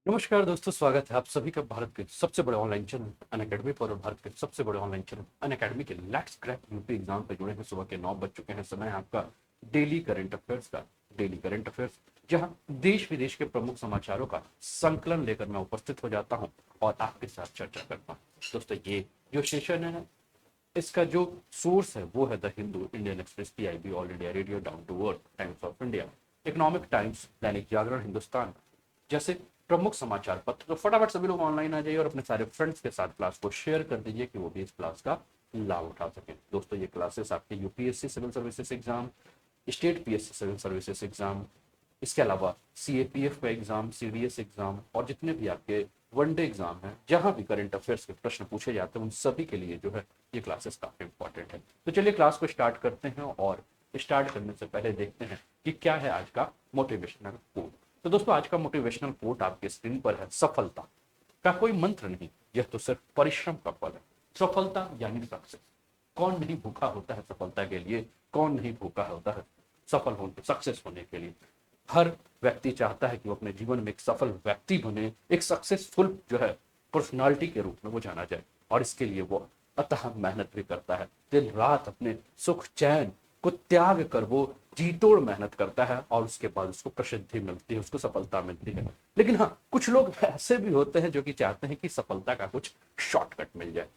नमस्कार दोस्तों, स्वागत है आप सभी का भारत के सबसे बड़े ऑनलाइन चैनल अनअकैडमी पर। और भारत के सबसे बड़े ऑनलाइन चैनल अनअकैडमी के लेट्स क्रैक यूपी एग्जाम पे जुड़े हैं। सुबह के 9 बज चुके हैं। समय है आपका डेली करंट अफेयर्स का। डेली करंट अफेयर्स, जहां देश विदेश के प्रमुख समाचारों का संकलन लेकर मैं उपस्थित हो जाता हूं और आपके साथ चर्चा करता हूं। दोस्तों, ये जो सेशन है, इसका जो सोर्स है वो है the Hindu, Indian Express, PIB, All India Radio, Down to Earth, Times of India, Economic Times, Dainik Jagran, Hindustan जैसे प्रमुख समाचार पत्र। तो फटाफट सभी लोग ऑनलाइन आ जाइए और अपने सारे फ्रेंड्स के साथ क्लास को शेयर कर दीजिए कि वो भी इस क्लास का लाभ उठा सकें। दोस्तों, ये क्लासेस आपके UPSC civil services exam, state PSC civil services exam, इसके अलावा सीएपीएफ का एग्जाम, सीडीएस एग्जाम और जितने भी आपके वनडे एग्जाम हैं, जहां भी करंट अफेयर्स के प्रश्न पूछे जाते हैं, उन सभी के लिए जो है ये क्लासेस काफी इंपॉर्टेंट है। तो चलिए क्लास को स्टार्ट करते हैं और स्टार्ट करने से पहले देखते हैं कि क्या है आज का मोटिवेशनल कोट। तो दोस्तों, आज का मोटिवेशनल कोट आपके स्क्रीन पर है। सफलता का कोई मंत्र नहीं, यह तो सिर्फ परिश्रम का फल है। सफलता यानी सक्सेस। कौन नहीं भूखा होता है सफलता के लिए? कौन नहीं भूखा होता है सफल होने, सक्सेस होने के लिए? हर व्यक्ति चाहता है कि वो अपने जीवन में एक सफल व्यक्ति बने, एक सक्सेसफुल जो है पर्सनालिटी के रूप में वो जाना जाए। और इसके लिए वो अतः मेहनत भी करता है। दिन रात अपने सुख चैन को त्याग कर वो जी तोड़ मेहनत करता है और उसके बाद उसको प्रसिद्धि मिलती है, उसको सफलता मिलती है। लेकिन हाँ, कुछ लोग ऐसे भी होते हैं जो कि चाहते हैं कि सफलता का कुछ शॉर्टकट मिल जाए।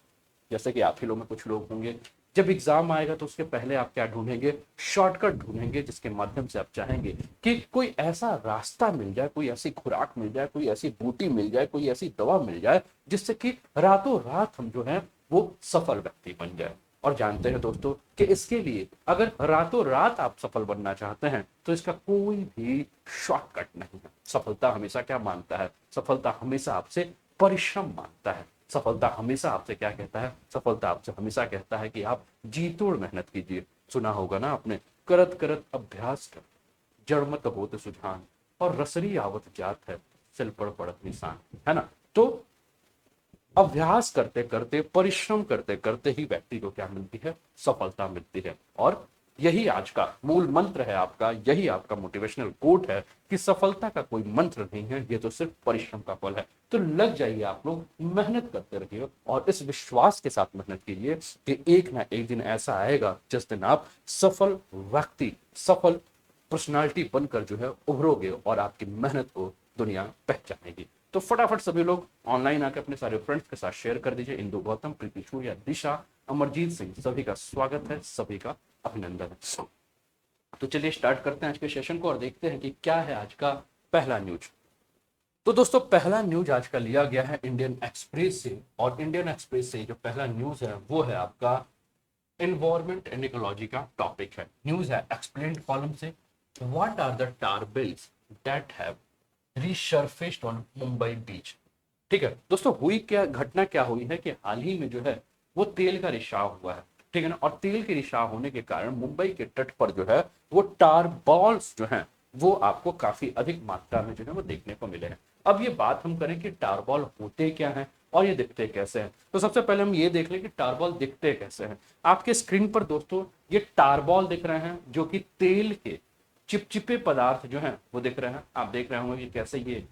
जैसे कि आप ही लोग में कुछ लोग होंगे, जब एग्जाम आएगा तो उसके पहले आप क्या ढूंढेंगे? शॉर्टकट ढूंढेंगे, जिसके माध्यम से आप चाहेंगे कि कोई ऐसा रास्ता मिल जाए, कोई ऐसी खुराक मिल जाए, कोई ऐसी बूटी मिल जाए, कोई ऐसी दवा मिल जाए, जिससे कि रातों रात हम जो है वो सफल व्यक्ति बन जाए। और जानते हैं दोस्तों कि इसके लिए अगर रातों रात आप सफल बनना चाहते हैं तो इसका कोई भी शॉर्टकट नहीं है। सफलता हमेशा क्या मांगता है? सफलता हमेशा आपसे परिश्रम मांगता है। सफलता हमेशा आपसे क्या कहता है? सफलता आपसे हमेशा कहता है कि आप जी तोड़ मेहनत कीजिए। सुना होगा ना आपने, करत करत अभ्यास कर, जड़मत होत सुजान, और रसरी आवत जात है, सिल पड़ पड़त निशान। है ना? तो अभ्यास करते करते, परिश्रम करते करते ही व्यक्ति को क्या मिलती है? सफलता मिलती है। और यही आज का मूल मंत्र है आपका, यही आपका मोटिवेशनल कोट है कि सफलता का कोई मंत्र नहीं है, ये तो सिर्फ परिश्रम का फल है। तो लग जाइए आप लोग, मेहनत करते रहिए और इस विश्वास के साथ मेहनत कीजिए कि एक ना एक दिन ऐसा आएगा जिस दिन आप सफल व्यक्ति, सफल पर्सनालिटी बनकर जो है उभरोगे और आपकी मेहनत को दुनिया पहचानेगी। तो फटाफट सभी लोग ऑनलाइन आकर अपने सारे फ्रेंड्स के साथ शेयर कर दीजिए। इंदु गौतम, प्रीति सूर्या, दिशा, अमरजीत सिंह, सभी का स्वागत है, सभी का अभिनंदन है। तो चलिए स्टार्ट करते हैं आज के सेशन को और देखते हैं कि क्या है आज का पहला न्यूज। तो दोस्तों, पहला न्यूज आज का लिया गया है इंडियन एक्सप्रेस से। और इंडियन एक्सप्रेस से जो पहला न्यूज है वो है आपका एनवायरमेंट एंड इकोलॉजी का टॉपिक है। न्यूज है एक्सप्लेन्ड कॉलम से। What are the tar bills that have resurfaced on Mumbai beach? ठीक है दोस्तों, हुई क्या घटना, क्या हुई है कि हाल ही में जो है वो तेल का रिसाव हुआ है। ठीक है ना? और तेल के रिसाव होने के कारण मुंबई के तट पर जो है वो टार बॉल्स जो हैं वो आपको काफी अधिक मात्रा में जो है वो देखने को मिले हैं। अब ये बात हम करें कि टार बॉल होते क्या हैं और ये दिखते कैसे हैं। तो सबसे पहले हम ये देख लें कि टार बॉल दिखते कैसे हैं। आपके स्क्रीन पर दोस्तों ये टार बॉल दिख रहे हैं, जो कि तेल के चिपचिपे पदार्थ जो हैं वो दिख रहे हैं। आप देख रहे होंगे कि कैसे ये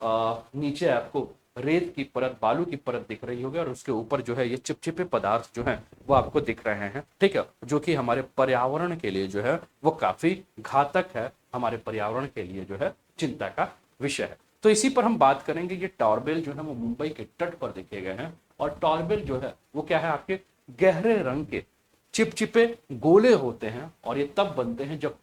नीचे आपको रेत की परत, बालू की परत दिख रही होगी और उसके ऊपर जो है ये चिपचिपे पदार्थ जो हैं वो आपको दिख रहे हैं। ठीक है? जो कि हमारे पर्यावरण के लिए जो है वो काफी घातक है, हमारे पर्यावरण के लिए जो है चिंता का विषय है। तो इसी पर हम बात करेंगे। ये टॉरबेल जो है वो मुंबई के तट पर देखे गए हैं। और टॉरबेल जो है वो क्या है? आपके गहरे रंग के चिपचिपे गोले होते हैं और ये तब बनते हैं जब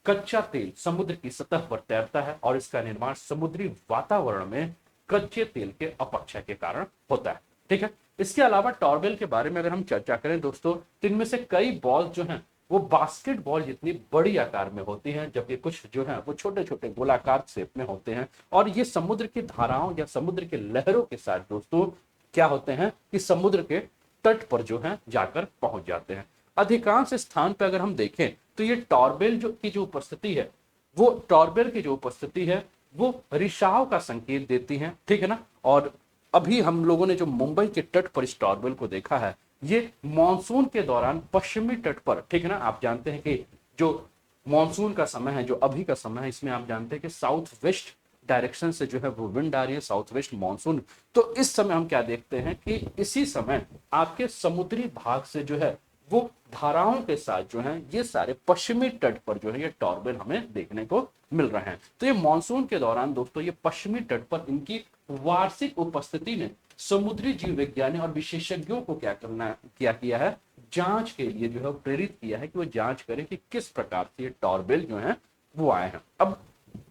कच्चा तेल समुद्र की सतह पर तैरता है और इसका निर्माण समुद्री वातावरण में कच्चे तेल के अपक्षय के कारण होता है। ठीक है? इसके अलावा टॉरबेल के बारे में अगर हम चर्चा करें दोस्तों, तो इनमें से कई बॉल जो हैं वो बास्केटबॉल जितनी बड़ी आकार में होती हैं, जबकि कुछ जो है वो छोटे छोटे गोलाकार शेप में होते हैं। और ये समुद्र की धाराओं या समुद्र के लहरों के साथ दोस्तों क्या होते हैं कि समुद्र के तट पर जो है जाकर पहुंच जाते हैं। अधिकांश स्थान पर अगर हम देखें तो ये टॉरबेल जो उपस्थिति है, वो टॉरबेल की जो उपस्थिति है वो रिसाव का संकेत देती है। ठीक है ना? और अभी हम लोगों ने जो मुंबई के तट पर इस टॉरबेल को देखा है, ये मानसून के दौरान पश्चिमी तट पर, ठीक है ना, आप जानते हैं कि जो मानसून का समय है, जो अभी का समय है, इसमें आप जानते हैं कि साउथ वेस्ट डायरेक्शन से जो है वो विंड आ रही है, साउथ वेस्ट मानसून। तो इस समय हम क्या देखते हैं कि इसी समय आपके समुद्री भाग से जो है वो धाराओं के साथ जो है ये सारे पश्चिमी तट पर जो है ये टॉर्बिल हमें देखने को मिल रहे हैं। तो ये मानसून के दौरान दोस्तों ये पश्चिमी तट पर इनकी वार्षिक उपस्थिति ने समुद्री जीव विज्ञानी और विशेषज्ञों को क्या किया है, जांच के लिए जो है प्रेरित किया है कि वो जांच करें कि किस प्रकार से ये टॉर्बिल जो है वो आए हैं। अब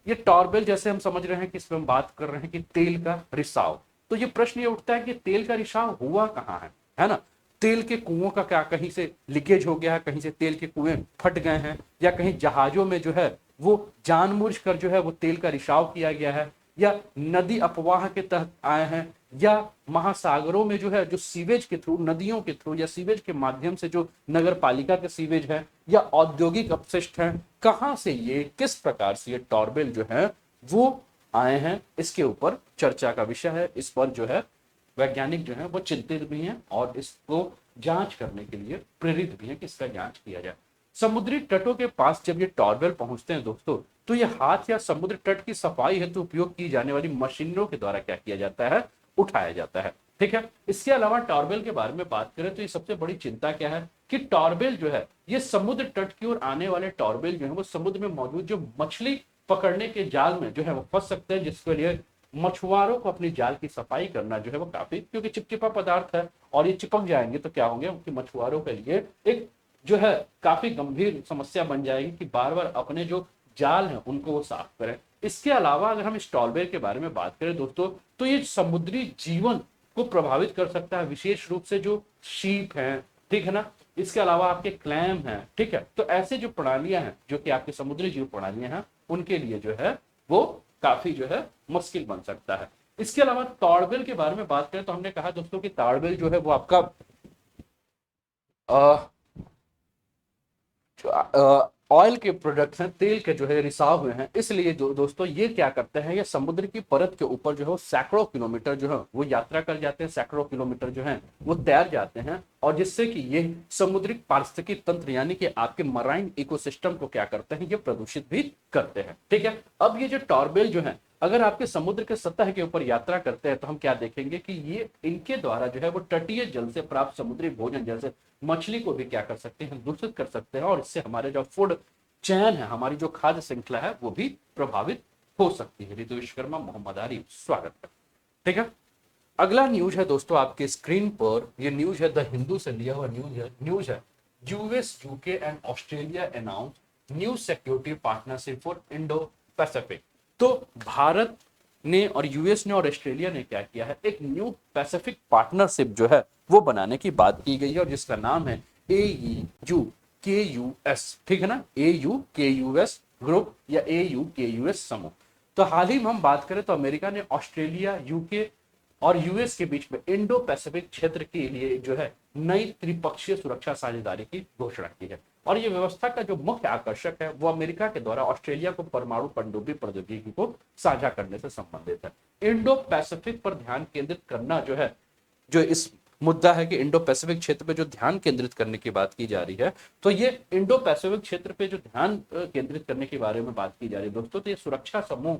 ये टॉर्बिल जैसे हम समझ रहे हैं कि इसमें हम बात कर रहे हैं कि तेल का रिसाव, तो ये प्रश्न ये उठता है कि तेल का रिसाव हुआ कहाँ है ना? तेल के कुओं का क्या कहीं से लीकेज हो गया है, कहीं से तेल के कुएं फट गए हैं, या कहीं जहाजों में जो है वो जानबूझकर जो है वो तेल का रिसाव किया गया है, या नदी अपवाह के तहत आए हैं, या महासागरों में जो है जो सीवेज के थ्रू, नदियों के थ्रू या सीवेज के माध्यम से जो नगर पालिका के सीवेज है या औद्योगिक अपशिष्ट है, कहां से ये किस प्रकार से ये टॉर्बिल जो है वो आए हैं, इसके ऊपर चर्चा का विषय है। इस पर जो है वैज्ञानिक जो है वो चिंतित भी हैं और इसको जांच करने के लिए प्रेरित भी हैं कि इसका जांच किया जाए। समुद्री तटों के पास जब ये टॉर्बिल पहुंचते हैं दोस्तों, तो ये हाथ या समुद्र तट की सफाई हेतु उपयोग की जाने वाली मशीनों के द्वारा क्या किया जाता है, उठाया जाता है। ठीक है, इसके अलावा टॉर्बिल के बारे में बात करें तो ये सबसे बड़ी चिंता क्या है कि टॉर्बिल जो है ये समुद्र तट की ओर आने वाले टॉर्बिल जो है वो समुद्र में मौजूद जो मछली पकड़ने के जाल में जो है वो फंस सकते हैं, जिसके लिए मछुआरों को अपनी जाल की सफाई करना जो है वो काफी, क्योंकि चिपचिपा पदार्थ है और ये चिपक जाएंगे तो क्या होंगे, उनके मछुआरों के लिए एक जो है काफी गंभीर समस्या बन जाएगी कि बार बार अपने जो जाल है उनको वो साफ करें। इसके अलावा अगर हम इस टॉर्बिल के बारे में बात करें दोस्तों, तो ये समुद्री जीवन को प्रभावित कर सकता है, विशेष रूप से जो शीप है, ठीक है ना, इसके अलावा आपके क्लैम है, ठीक है। तो ऐसे जो प्रणालियां हैं जो कि आपके समुद्री जीव प्रणालियां हैं उनके लिए जो है वो काफी जो है मुश्किल बन सकता है। इसके अलावा टॉर्बिल के बारे में बात करें तो हमने कहा दोस्तों कि टॉर्बिल जो है वो आपका ऑयल के प्रोडक्ट्स हैं, तेल के जो है रिसाव हुए हैं, इसलिए जो दोस्तों ये क्या करते हैं, ये समुद्र की परत के ऊपर जो है वो सैकड़ों किलोमीटर जो है वो यात्रा कर जाते हैं, सैकड़ों किलोमीटर जो है वो तैर जाते हैं, और जिससे कि ये समुद्रिक पारिस्थितिकी तंत्र यानी कि आपके मराइन इकोसिस्टम को क्या करते हैं, ये प्रदूषित भी करते हैं। ठीक है, अब ये जो टॉर्बिल जो है अगर आपके समुद्र के सतह के ऊपर यात्रा करते हैं तो हम क्या देखेंगे कि ये इनके द्वारा जो है वो तटीय जल से प्राप्त समुद्री भोजन जैसे मछली को भी क्या कर सकते हैं, दूषित कर सकते हैं, और इससे हमारे जो फूड चैन है, हमारी जो खाद्य श्रृंखला है वो भी प्रभावित हो सकती है। रितु विश्वकर्मा, मोहम्मद आरिफ, स्वागत है। ठीक है, अगला न्यूज है दोस्तों आपके स्क्रीन पर, ये न्यूज है द हिंदू से लिया हुआ न्यूज है US, UK and Australia announce new security partnership for Indo Pacific. तो भारत ने और यूएस ने और ऑस्ट्रेलिया ने क्या किया है, एक न्यू पैसिफिक पार्टनरशिप जो है वो बनाने की बात की गई है, और जिसका नाम है AUKUS, ठीक है ना, AUKUS ग्रुप या AUKUS समूह। तो हाल ही में हम बात करें तो अमेरिका ने ऑस्ट्रेलिया, यूके और यूएस के बीच में इंडो पैसिफिक क्षेत्र के लिए जो है नई त्रिपक्षीय सुरक्षा साझेदारी की घोषणा की है, और ये व्यवस्था का जो मुख्य आकर्षक है वो अमेरिका के द्वारा ऑस्ट्रेलिया को परमाणु पनडुब्बी प्रौद्योगिकी को साझा करने से संबंधित है। इंडो पैसिफिक पर ध्यान केंद्रित करना जो है, जो इस मुद्दा है कि इंडो पैसिफिक क्षेत्र पे जो ध्यान केंद्रित करने की बात की जा रही है, तो ये इंडो पैसिफिक क्षेत्र पे जो ध्यान केंद्रित करने के बारे में बात की जा रही है दोस्तों, तो ये सुरक्षा समूह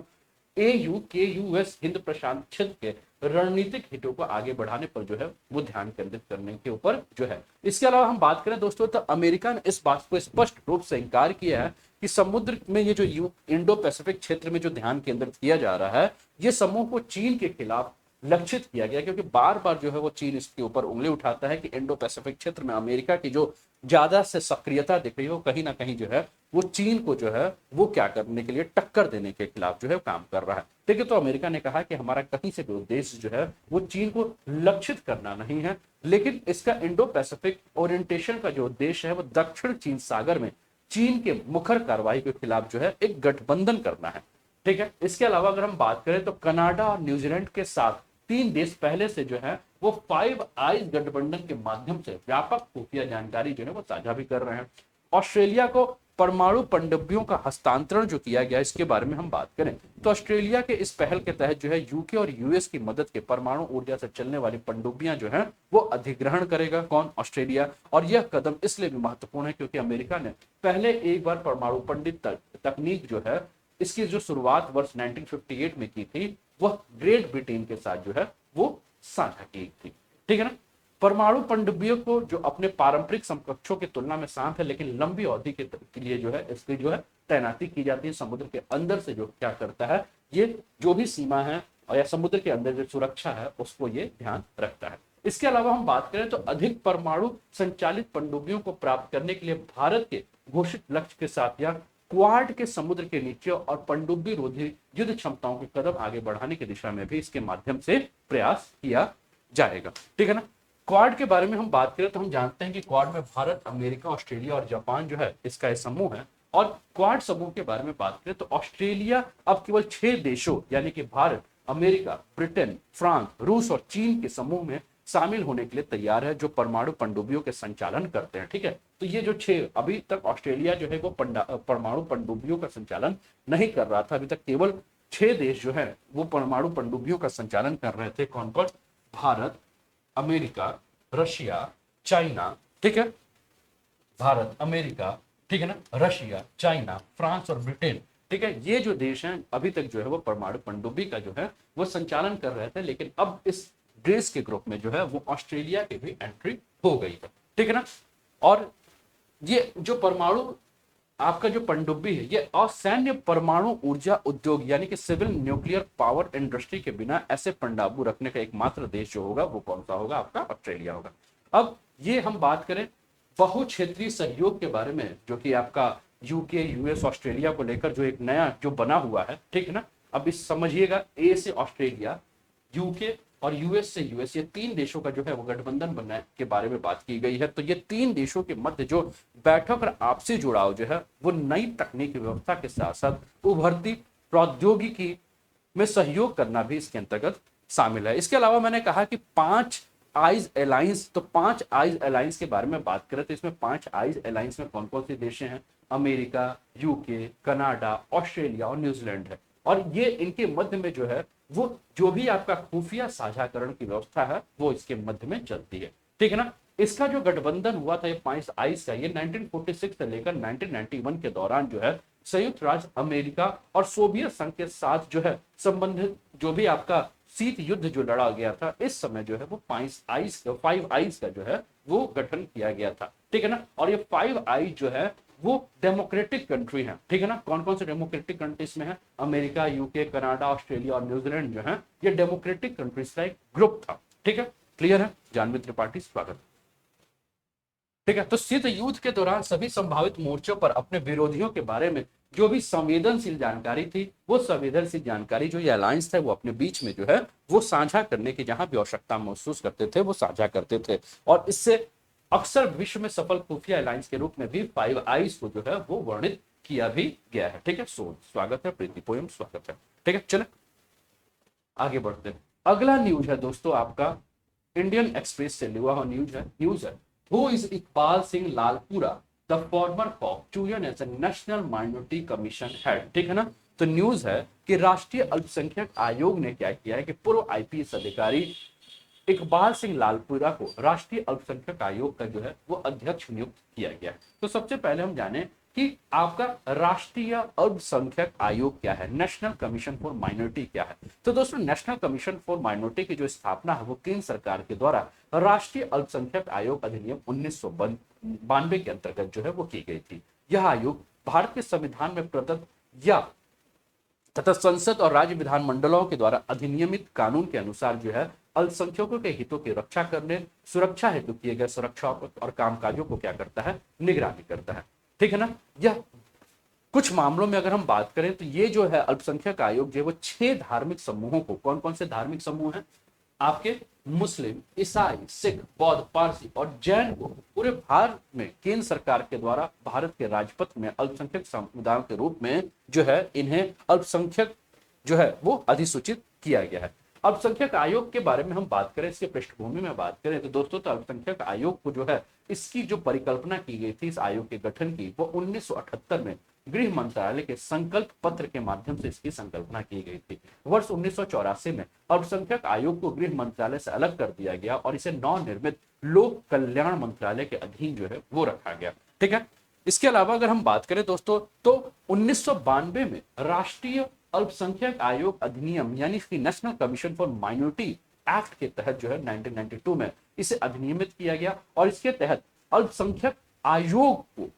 AUKUS हिंद प्रशांत क्षेत्र के रणनीतिक हितों को आगे बढ़ाने पर जो है वो ध्यान केंद्रित करने के ऊपर जो है। इसके अलावा हम बात करें दोस्तों तो अमेरिका ने इस बात को स्पष्ट रूप से इंकार किया है कि समुद्र में ये जो इंडो पैसिफिक क्षेत्र में जो ध्यान केंद्रित किया जा रहा है, ये समूह को चीन के खिलाफ लक्षित किया गया, क्योंकि बार बार जो है वो चीन इसके ऊपर उंगली उठाता है कि इंडो पैसिफिक क्षेत्र में अमेरिका की जो ज्यादा से सक्रियता दिख रही है वो कहीं ना कहीं जो है वो चीन को जो है वो क्या करने के लिए, टक्कर देने के खिलाफ जो है काम कर रहा है। ठीक है, तो अमेरिका ने कहा कि हमारा कहीं से भी उद्देश्य जो है वो चीन को लक्षित करना नहीं है, लेकिन इसका इंडो पैसिफिक ओरिएंटेशन का जो उद्देश्य है वो दक्षिण चीन सागर में चीन के मुखर कार्रवाई के खिलाफ जो है एक गठबंधन करना है। ठीक है, इसके अलावा अगर हम बात करें तो कनाडा और न्यूजीलैंड के साथ 3 देश पहले से जो है वो 5 आइज गठबंधन के माध्यम से व्यापक खुफिया जानकारी जो है वो साझा भी कर रहे हैं। ऑस्ट्रेलिया को परमाणु पनडुब्बियों का हस्तांतरण जो किया गया, इसके बारे में हम बात करें तो ऑस्ट्रेलिया के इस पहल के तहत जो है यूके और यूएस की मदद के परमाणु ऊर्जा से चलने वाली पनडुब्बियां जो है वो अधिग्रहण करेगा कौन, ऑस्ट्रेलिया। और यह कदम इसलिए भी महत्वपूर्ण है क्योंकि अमेरिका ने पहले एक बार परमाणु पंडित तकनीक जो है इसकी जो शुरुआत वर्ष 1958 में की थी वह ग्रेट ब्रिटेन के साथ जो है वो साझा की थी। ठीक है ना। परमाणु पनडुब्बियों को जो अपने पारंपरिक समकक्षों की तुलना में शांत है, लेकिन लंबी अवधि के लिए जो है इसकी जो है तैनाती की जाती है समुद्र के अंदर से, जो क्या करता है ये जो भी सीमा है और या समुद्र के अंदर जो सुरक्षा है उसको ये ध्यान रखता है। इसके अलावा हम बात करें तो अधिक परमाणु संचालित पनडुब्बियों को प्राप्त करने के लिए भारत के घोषित लक्ष्य के साथ या क्वाड के समुद्र के नीचे और पनडुब्बी रोधी युद्ध क्षमताओं के कदम आगे बढ़ाने की दिशा में भी इसके माध्यम से प्रयास किया जाएगा। ठीक है ना। क्वाड के बारे में हम बात करें तो हम जानते हैं कि क्वाड में भारत, अमेरिका, ऑस्ट्रेलिया और जापान जो है इसका समूह है। और क्वाड समूह के बारे में बात करें तो ऑस्ट्रेलिया अब केवल 6 देशों यानी कि भारत, अमेरिका, ब्रिटेन, फ्रांस, रूस और चीन के समूह में शामिल होने के लिए तैयार है जो परमाणु पनडुब्बियों के संचालन करते हैं। ठीक है। तो ये जो 6, अभी तक ऑस्ट्रेलिया जो है वो परमाणु पनडुब्बियों का संचालन नहीं कर रहा था। अभी तक केवल 6 देश जो है वो परमाणु पनडुब्बियों का संचालन कर रहे थे। कौन कौन? Bharat, America, Russia, China. ठीक है। भारत, अमेरिका, ठीक है ना, रशिया, चाइना, फ्रांस और ब्रिटेन। ठीक है। ये जो देश हैं अभी तक जो है वो परमाणु पनडुब्बी का जो है वो संचालन कर रहे थे, लेकिन अब इस देश के ग्रुप में जो है वो ऑस्ट्रेलिया की भी एंट्री हो गई है। ठीक है ना। और ये जो परमाणु आपका जो पनडुब्बी है ये असैन्य परमाणु ऊर्जा उद्योग यानी कि सिविल न्यूक्लियर पावर इंडस्ट्री के बिना ऐसे पनडुब्बी रखने का एकमात्र देश जो होगा वो कौन सा होगा? आपका ऑस्ट्रेलिया होगा। अब ये हम बात करें बहुक्षेत्रीय सहयोग के बारे में, जो कि आपका यूके, यूएस, ऑस्ट्रेलिया को लेकर जो एक नया जो बना हुआ है। ठीक है ना। अब इस समझिएगा, ए से ऑस्ट्रेलिया, यूके और यूएस से यूएस, ये 3 देशों का जो है वो गठबंधन बनने के बारे में बात की गई है। तो ये 3 देशों के मध्य जो बैठक और आपसी जुड़ाव जो है वो नई तकनीकी व्यवस्था के साथ साथ उभरती प्रौद्योगिकी में सहयोग करना भी इसके अंतर्गत शामिल है। इसके अलावा मैंने कहा कि 5 आइज अलायंस, तो 5 आइज अलायंस के बारे में बात करें तो इसमें 5 आइज अलायंस में कौन कौन से देश हैं? अमेरिका, यूके, कनाडा, ऑस्ट्रेलिया और न्यूजीलैंड है। और ये इनके मध्य में जो है वो जो भी आपका खुफिया साझाकरण की व्यवस्था है वो इसके मध्य में चलती है। ठीक है ना। इसका जो गठबंधन हुआ था ये 5 आइज का, ये 1946 से लेकर 1991 के दौरान जो है संयुक्त राज्य अमेरिका और सोवियत संघ के साथ जो है संबंधित जो भी आपका शीत युद्ध जो लड़ा गया था, इस समय जो है वो 5 आइज का जो है वो गठन किया गया था। ठीक है ना। और ये 5 आइज जो है वो डेमोक्रेटिक कंट्री है। ठीक है ना। कौन कौन से डेमोक्रेटिक कंट्रीज में है? अमेरिका, यूके, कनाडा, ऑस्ट्रेलिया और न्यूजीलैंड जो है ये डेमोक्रेटिक कंट्रीज का एक ग्रुप था। ठीक है। क्लियर है? जानवी त्रिपाठी, स्वागत। ठीक है। तो शीत युद्ध के दौरान सभी संभावित मोर्चों पर अपने विरोधियों के बारे में जो भी संवेदनशील जानकारी थी, वो संवेदनशील जानकारी जो ये अलायंस था वो अपने बीच में जो है वो साझा करने की जहां भी आवश्यकता महसूस करते थे वो साझा करते थे। और इससे अक्सर विश्व में सफल खुफिया अलायंस के रूप में भी 5 आइज को जो है वो वर्णित किया भी गया है। ठीक है। स्वागत है प्रीति पोयम, स्वागत है। ठीक है। चले आगे बढ़ते हैं। अगला न्यूज है दोस्तों आपका इंडियन एक्सप्रेस से लिया हुआ न्यूज है who is Iqbal Singh Lalpura the former cop chosen as a national minority commission head. ठीक है ना। तो न्यूज है कि राष्ट्रीय अल्पसंख्यक आयोग ने क्या किया है कि पूर्व आईपीएस अधिकारी इकबाल सिंह लालपुरा को राष्ट्रीय अल्पसंख्यक आयोग का जो है वो अध्यक्ष नियुक्त किया गया है। तो सबसे पहले हम जाने कि आपका राष्ट्रीय अल्पसंख्यक आयोग क्या है, नेशनल कमीशन फॉर माइनॉरिटी क्या है। तो दोस्तों नेशनल कमीशन फॉर माइनॉरिटी की जो स्थापना है वो केंद्र सरकार के द्वारा राष्ट्रीय अल्पसंख्यक आयोग अधिनियम 1992 के अंतर्गत जो है वो की गई थी। यह आयोग भारत के संविधान में प्रदत्त या तथा संसद और राज्य विधानमंडलों के द्वारा अधिनियमित कानून के अनुसार जो है अल्पसंख्यकों के हितों की रक्षा करने, सुरक्षा हेतु किए गए सुरक्षा और कामकाजों को क्या करता है? निगरानी करता है। ठीक है ना। यह कुछ मामलों में अगर हम बात करें तो ये जो है अल्पसंख्यक आयोग जो है वो 6 धार्मिक समूहों को, कौन कौन से धार्मिक समूह हैं आपके? मुस्लिम, ईसाई, सिख, बौद्ध, पारसी और जैन को पूरे भारत में केंद्र सरकार के द्वारा भारत के राजपत्र में अल्पसंख्यक समुदायों के रूप में जो है इन्हें अल्पसंख्यक जो है वो अधिसूचित किया गया है। अल्पसंख्यक आयोग के बारे में हम बात करें, इसके पृष्ठभूमि में बात करें तो दोस्तों तो अल्पसंख्यक आयोग को जो है इसकी जो परिकल्पना की गई थी इस आयोग के गठन की वो 1978 में गृह मंत्रालय के संकल्प पत्र के माध्यम से इसकी संकल्पना की गई थी। वर्ष 1984 में अल्पसंख्यक आयोग को गृह मंत्रालय से अलग कर दिया गया और इसे नवनिर्मित लोक कल्याण मंत्रालय के अधीन जो है वो रखा गया। ठीक है। इसके अलावा अगर हम बात करें दोस्तों तो 1992 में राष्ट्रीय अल्पसंख्यक आयोग अधिनियम यानी कि national commission for minority act के तहत जो है 1992 में इसे अधिनियमित किया गया और इसके तहत अल्पसंख्यक आयोग को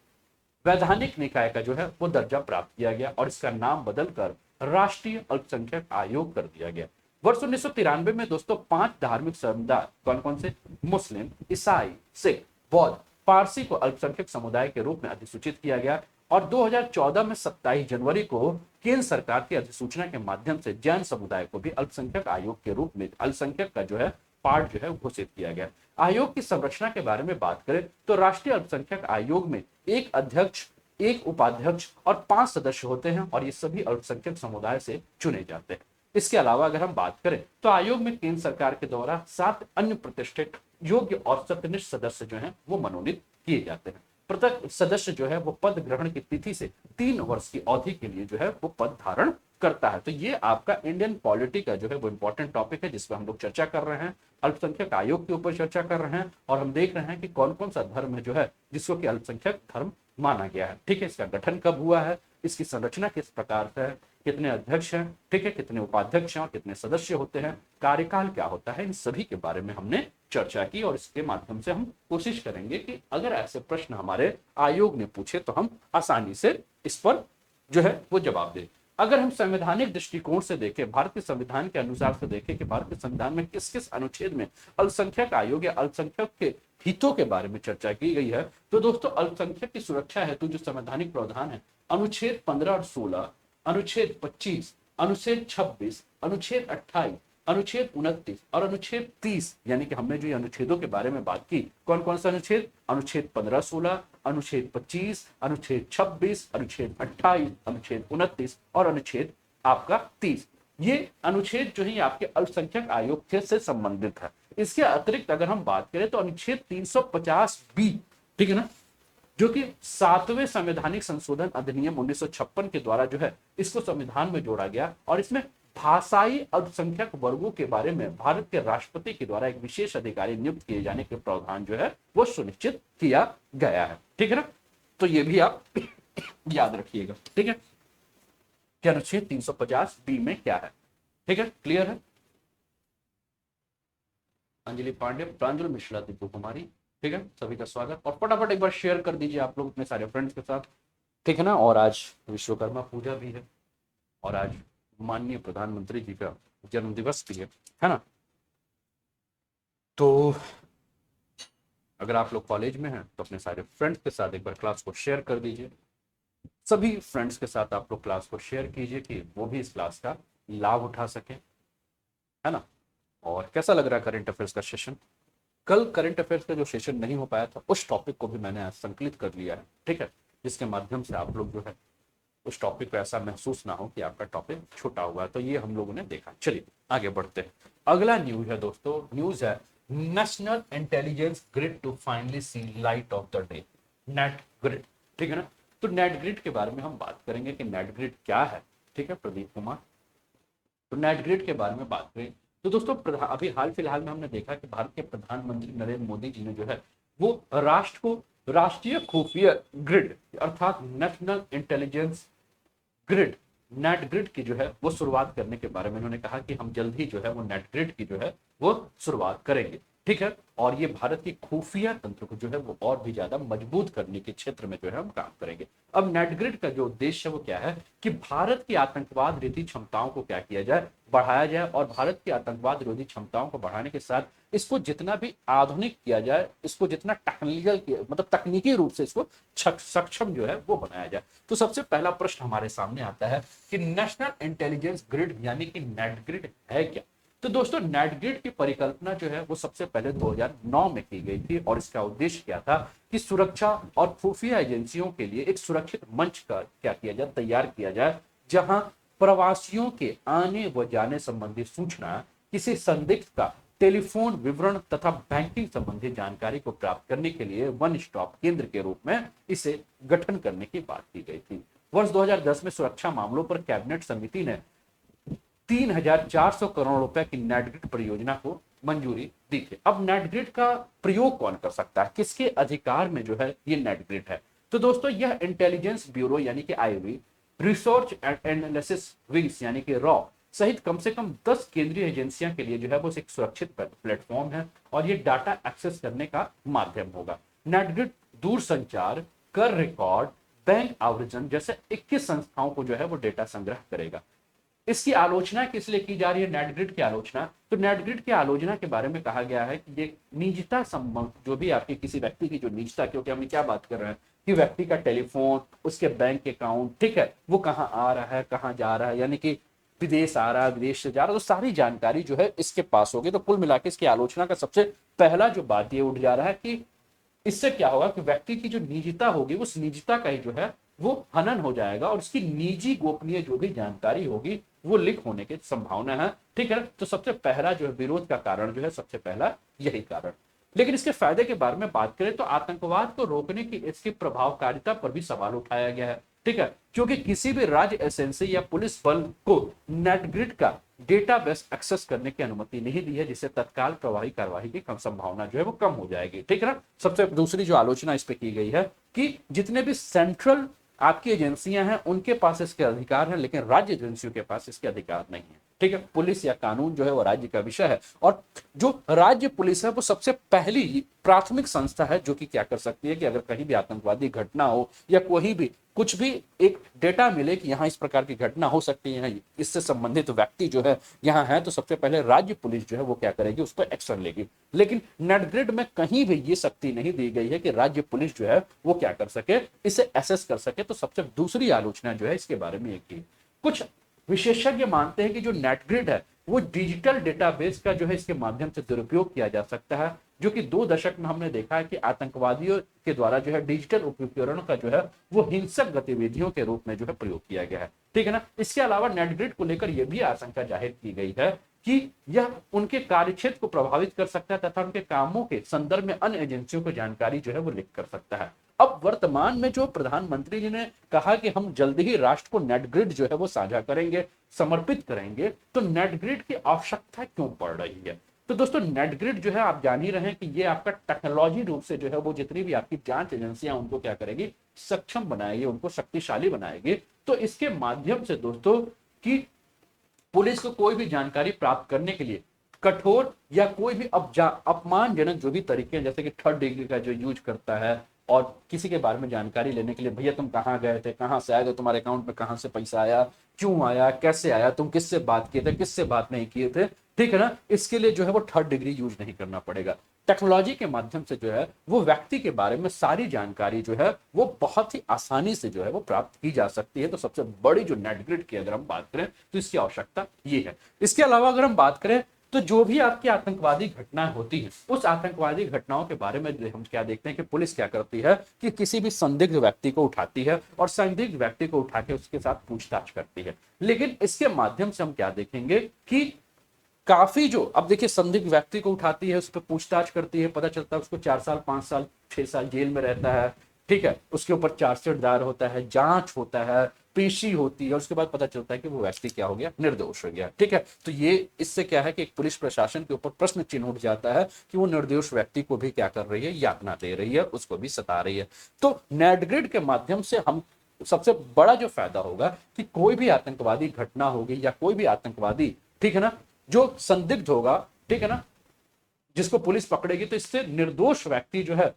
वैधानिक निकाय का जो है वो दर्जा प्राप्त किया गया और इसका नाम बदलकर राष्ट्रीय अल्पसंख्यक आयोग कर दिया गया। वर्ष 1993 में दोस्तों 5 धार्मिक समुदाय कौन कौन से, मुस्लिम, ईसाई, सिख, बौद्ध, पारसी को अल्पसंख्यक समुदाय के रूप में अधिसूचित किया गया और 2014 में 27 जनवरी को केंद्र सरकार की अधिसूचना के माध्यम से जैन समुदाय को भी अल्पसंख्यक आयोग के रूप में अल्पसंख्यक का जो है पार्ट जो है घोषित किया गया। आयोग की संरचना के बारे में बात करें तो राष्ट्रीय अल्पसंख्यक आयोग में एक अध्यक्ष, एक उपाध्यक्ष और 5 सदस्य होते हैं और ये सभी अल्पसंख्यक समुदाय से चुने जाते हैं। इसके अलावा अगर हम बात करें तो आयोग में केंद्र सरकार के द्वारा 7 अन्य प्रतिष्ठित योग्य और सत्यनिष्ठ सदस्य जो हैं वो मनोनीत किए जाते हैं। प्रत्येक सदस्य जो है वो पद ग्रहण की तिथि से 3 वर्ष की अवधि के लिए जो है वो पद धारण करता है। तो ये आपका इंडियन पॉलिटी का जो है वो इंपॉर्टेंट टॉपिक है जिसपे हम लोग चर्चा कर रहे हैं, अल्पसंख्यक आयोग के ऊपर चर्चा कर रहे हैं और हम देख रहे हैं कि कौन कौन सा धर्म है जो है जिसको कि अल्पसंख्यक धर्म माना गया है। ठीक है, इसका गठन कब हुआ है, इसकी संरचना किस प्रकार से है, कितने अध्यक्ष हैं, ठीक है, कितने उपाध्यक्ष हैं और कितने सदस्य होते हैं, कार्यकाल क्या होता है, इन सभी के बारे में हमने चर्चा की और इसके माध्यम से हम कोशिश करेंगे कि अगर ऐसे प्रश्न हमारे आयोग ने पूछे तो हम आसानी से इस पर जो है वो जवाब दें। अगर हम संवैधानिक दृष्टिकोण से देखें, भारतीय संविधान के अनुसार से देखें कि भारतीय संविधान में किस किस अनुच्छेद में अल्पसंख्यक आयोग या अल्पसंख्यक के हितों के बारे में चर्चा की गई है, तो दोस्तों अल्पसंख्यक की सुरक्षा हेतु जो संवैधानिक प्रावधान है अनुच्छेद 15 और 16, अनुच्छेद 25, अनुच्छेद 26, अनुच्छेद 28, अनुच्छेद 29 और अनुच्छेद 30, यानी कि हमने जो अनुच्छेदों के बारे में बात की, कौन कौन सा अनुच्छेद, अनुच्छेद 15, 16, अनुच्छेद 25, अनुच्छेद 26, अनुच्छेद 28, अनुच्छेद 29 और अनुच्छेद आपका 30, ये अनुच्छेद जो है आपके अल्पसंख्यक आयोग से संबंधित है। इसके अतिरिक्त अगर हम बात करें तो अनुच्छेद 350 बी, ठीक है ना, जो कि 7वें संवैधानिक संशोधन अधिनियम 1956 के द्वारा जो है इसको संविधान में जोड़ा गया और इसमें भाषाई अल्पसंख्यक वर्गों के बारे में भारत के राष्ट्रपति के द्वारा एक विशेष अधिकारी नियुक्त किए जाने के प्रावधान जो है वो सुनिश्चित किया गया है। ठीक है ना, तो ये भी आप याद रखिएगा। ठीक है, क्या अनुच्छेद 350 बी में क्या है, ठीक है, क्लियर है। अंजलि पांडे, प्रांजल मिश्रा, दीपू कुमारी, ठीक है, सभी का स्वागत और फटाफट एक बार शेयर कर दीजिए आप लोग अपने सारे फ्रेंड्स के साथ, ठीक है ना। और आज विश्वकर्मा पूजा भी है और आज माननीय प्रधानमंत्री जी का जन्म दिवस भी है ना। तो अगर आप लोग कॉलेज में हैं तो अपने सारे फ्रेंड्स के साथ एक बार क्लास को शेयर कर दीजिए, सभी फ्रेंड्स के साथ आप लोग क्लास को शेयर कीजिए कि वो भी इस क्लास का लाभ उठा सके, है ना। और कैसा लग रहा है करंट अफेयर्स का सेशन? कल करंट अफेयर्स का जो सेशन नहीं हो पाया था उस टॉपिक को भी मैंने आज संकलित कर लिया है, ठीक है, जिसके माध्यम से आप लोग जो है उस टॉपिक को ऐसा महसूस ना हो कि आपका टॉपिक छूटा हुआ है। तो ये हम लोगों ने देखा। चलिए आगे बढ़ते हैं। अगला न्यूज है दोस्तों, न्यूज है national intelligence grid to finally see light of the day, NATGRID, ठीक है ना। तो नेट ग्रिड के बारे में हम बात करेंगे कि नेट ग्रिड क्या है, ठीक है, प्रदीप कुमार। तो नेट ग्रिड के बारे में बात करें तो दोस्तों अभी हाल फिलहाल में हमने देखा कि भारत के प्रधानमंत्री नरेंद्र मोदी जी ने जो है वो राष्ट्र को राष्ट्रीय खुफिया ग्रिड अर्थात national intelligence grid, net grid की जो है वो शुरुआत करने के बारे में उन्होंने कहा कि हम जल्द ही जो है वो नेट ग्रिड की जो है वो शुरुआत करेंगे, ठीक है। और ये भारत की खुफिया तंत्र को जो है वो और भी ज्यादा मजबूत करने के क्षेत्र में जो है हम काम करेंगे। अब नेट ग्रिड का जो उद्देश्य है वो क्या है कि भारत की आतंकवाद विरोधी क्षमताओं को क्या किया जाए, बढ़ाया जाए और भारत की आतंकवाद विरोधी क्षमताओं को बढ़ाने के साथ इसको जितना भी आधुनिक किया जाए, इसको जितना टेक्निकल मतलब तकनीकी रूप से इसको सक्षम जो है वो बनाया जाए। तो सबसे पहला प्रश्न हमारे सामने आता है कि नेशनल इंटेलिजेंस ग्रिड यानी कि नेट ग्रिड है क्या। तो दोस्तों नेट ग्रिड की परिकल्पना जो है वो सबसे पहले 2009 में की गई थी और इसका उद्देश्य क्या था कि सुरक्षा और खुफिया एजेंसियों के लिए एक सुरक्षित मंच का क्या किया जाए, तैयार किया जाए, जहां प्रवासियों के आने व जाने संबंधी सूचना किसी संदिग्ध का टेलीफोन विवरण तथा बैंकिंग संबंधी जानकारी को प्राप्त करने के लिए वन स्टॉप केंद्र के रूप में इसे गठन करने की बात की गई थी। वर्ष 2010 में सुरक्षा मामलों पर कैबिनेट समिति ने 3,400 करोड़ रुपए की नेट ग्रिड परियोजना को मंजूरी दी थी। अब नेट ग्रिड का प्रयोग कौन कर सकता है, किसके अधिकार में जो है ये नेट ग्रिड है? तो दोस्तों यह इंटेलिजेंस ब्यूरो यानी कि IB, research and analysis wings यानी कि रॉ सहित कम से कम 10 केंद्रीय एजेंसियों के लिए जो है वो एक सुरक्षित प्लेटफॉर्म है और ये डाटा एक्सेस करने का माध्यम होगा। नेटग्रिड दूरसंचार, कर रिकॉर्ड, बैंक आवर्जन जैसे 21 संस्थाओं को जो है वो डेटा संग्रह करेगा। इसकी आलोचना किस लिए की जा रही है, नेटग्रिड की आलोचना? तो नेटग्रिड की आलोचना के बारे में कहा गया है कि ये निजता संबंध, जो भी आपके किसी व्यक्ति की जो निजता, क्योंकि हम क्या बात कर रहे हैं कि व्यक्ति का टेलीफोन, उसके बैंक अकाउंट, ठीक है, वो कहाँ आ रहा है, कहाँ जा रहा है, यानी कि विदेश आ रहा है, विदेश से जा रहा है, तो सारी जानकारी जो है इसके पास होगी। तो कुल मिलाकर इसकी आलोचना का सबसे पहला जो बात ये उठ जा रहा है कि इससे क्या होगा कि व्यक्ति की जो निजता होगी, उस निजता का ही जो है वो हनन हो जाएगा और उसकी निजी गोपनीय जो भी जानकारी होगी वो लीक होने की संभावना है, ठीक है। तो सबसे पहला जो है विरोध का कारण जो है, सबसे पहला यही कारण। लेकिन इसके फायदे के बारे में बात करें तो आतंकवाद को रोकने की इसकी प्रभावकारिता पर भी सवाल उठाया गया है, ठीक है, क्योंकि किसी भी राज्य एजेंसी या पुलिस बल को नेटग्रिड का डेटाबेस एक्सेस करने की अनुमति नहीं दी है, जिससे तत्काल प्रभावी कार्रवाई की कम संभावना जो है वो कम हो जाएगी, ठीक है ना। सबसे दूसरी जो आलोचना इस पे की गई है कि जितने भी सेंट्रल आपकी एजेंसियां हैं उनके पास इसके अधिकार हैं, लेकिन राज्य एजेंसियों के पास इसके अधिकार नहीं है, ठीक है। पुलिस या कानून जो है वो राज्य का विषय है और जो राज्य पुलिस है वो सबसे पहली प्राथमिक संस्था है जो कि क्या कर सकती है कि अगर कहीं भी आतंकवादी घटना हो या कोई भी कुछ भी एक डेटा मिले कि यहाँ इस प्रकार की घटना हो सकती है, इससे संबंधित व्यक्ति जो है यहाँ है, तो सबसे पहले राज्य पुलिस जो है वो क्या करेगी, उस पर एक्शन लेगी। लेकिन नेटग्रिड में कहीं भी ये शक्ति नहीं दी गई है कि राज्य पुलिस जो है वो क्या कर सके, इसे एसेस कर सके। तो सबसे दूसरी आलोचना जो है इसके बारे में एक की। कुछ विशेषज्ञ मानते हैं कि जो नेटग्रिड है वो डिजिटल डेटाबेस का जो है इसके माध्यम से दुरुपयोग किया जा सकता है, जो कि 2 दशक में हमने देखा है कि आतंकवादियों के द्वारा जो है डिजिटल उपकरण का जो है वो हिंसक गतिविधियों के रूप में जो है प्रयोग किया गया है, ठीक है ना। इसके अलावा नेटग्रिड को लेकर यह भी आशंका जाहिर की गई है कि यह उनके कार्यक्षेत्र को प्रभावित कर सकता है तथा उनके कामों के संदर्भ में अन्य एजेंसियों को जानकारी जो है वो लीक कर सकता है। अब वर्तमान में जो प्रधानमंत्री जी ने कहा कि हम जल्दी ही राष्ट्र को नेटग्रिड जो है वो साझा करेंगे, समर्पित करेंगे, तो नेटग्रिड की आवश्यकता क्यों पड़ रही है? तो दोस्तों नेटग्रिड जो है आप जान ही रहे हैं कि ये आपका टेक्नोलॉजी रूप से जो है वो जितनी भी आपकी जांच एजेंसियां उनको क्या करेगी, सक्षम बनाएगी, उनको शक्तिशाली बनाएगी। तो इसके माध्यम से दोस्तों कि पुलिस को कोई भी जानकारी प्राप्त करने के लिए कठोर या कोई भी अपमानजनक जो भी तरीके हैं, जैसे कि 3rd डिग्री का जो यूज करता है और किसी के बारे में जानकारी लेने के लिए, भैया तुम कहाँ गए थे, कहाँ से आए थे, तुम्हारे अकाउंट में कहाँ से पैसा आया, क्यों आया, कैसे आया, तुम किससे बात किए थे, किससे बात नहीं किए थे, ठीक है ना, इसके लिए जो है वो 3rd डिग्री यूज नहीं करना पड़ेगा। टेक्नोलॉजी के माध्यम से जो है वो व्यक्ति के बारे में सारी जानकारी जो है वो बहुत ही आसानी से जो है वो प्राप्त की जा सकती है। तो सबसे बड़ी जो नेटग्रिड की अगर हम बात करें तो इसकी आवश्यकता ये है। इसके अलावा अगर हम बात करें तो जो भी आपकी आतंकवादी घटनाएं होती हैं, उस आतंकवादी घटनाओं के बारे में हम क्या देखते हैं कि पुलिस क्या करती है कि किसी भी संदिग्ध व्यक्ति को उठाती है और संदिग्ध व्यक्ति को उठा के उसके साथ पूछताछ करती है। लेकिन इसके माध्यम से हम क्या देखेंगे कि काफी जो, अब देखिए, संदिग्ध व्यक्ति को उठाती है, उस पर पूछताछ करती है, पता चलता है उसको 4 साल 5 साल 6 साल जेल में रहता है, ठीक है, उसके ऊपर चार्जशीट दायर होता है, जांच होता है, पेशी होती है, उसके बाद पता चलता है कि वो व्यक्ति क्या हो गया, निर्दोष हो गया, ठीक है। तो ये इससे क्या है कि एक पुलिस प्रशासन के ऊपर प्रश्न चिन्ह उठ जाता है कि वो निर्दोष व्यक्ति को भी क्या कर रही है, यातना दे रही है, उसको भी सता रही है। तो नेटग्रिड के माध्यम से हम सबसे बड़ा जो फायदा होगा कि कोई भी आतंकवादी घटना होगी या कोई भी आतंकवादी, ठीक है ना, जो संदिग्ध होगा, ठीक है ना, जिसको पुलिस पकड़ेगी, तो इससे निर्दोष व्यक्ति जो है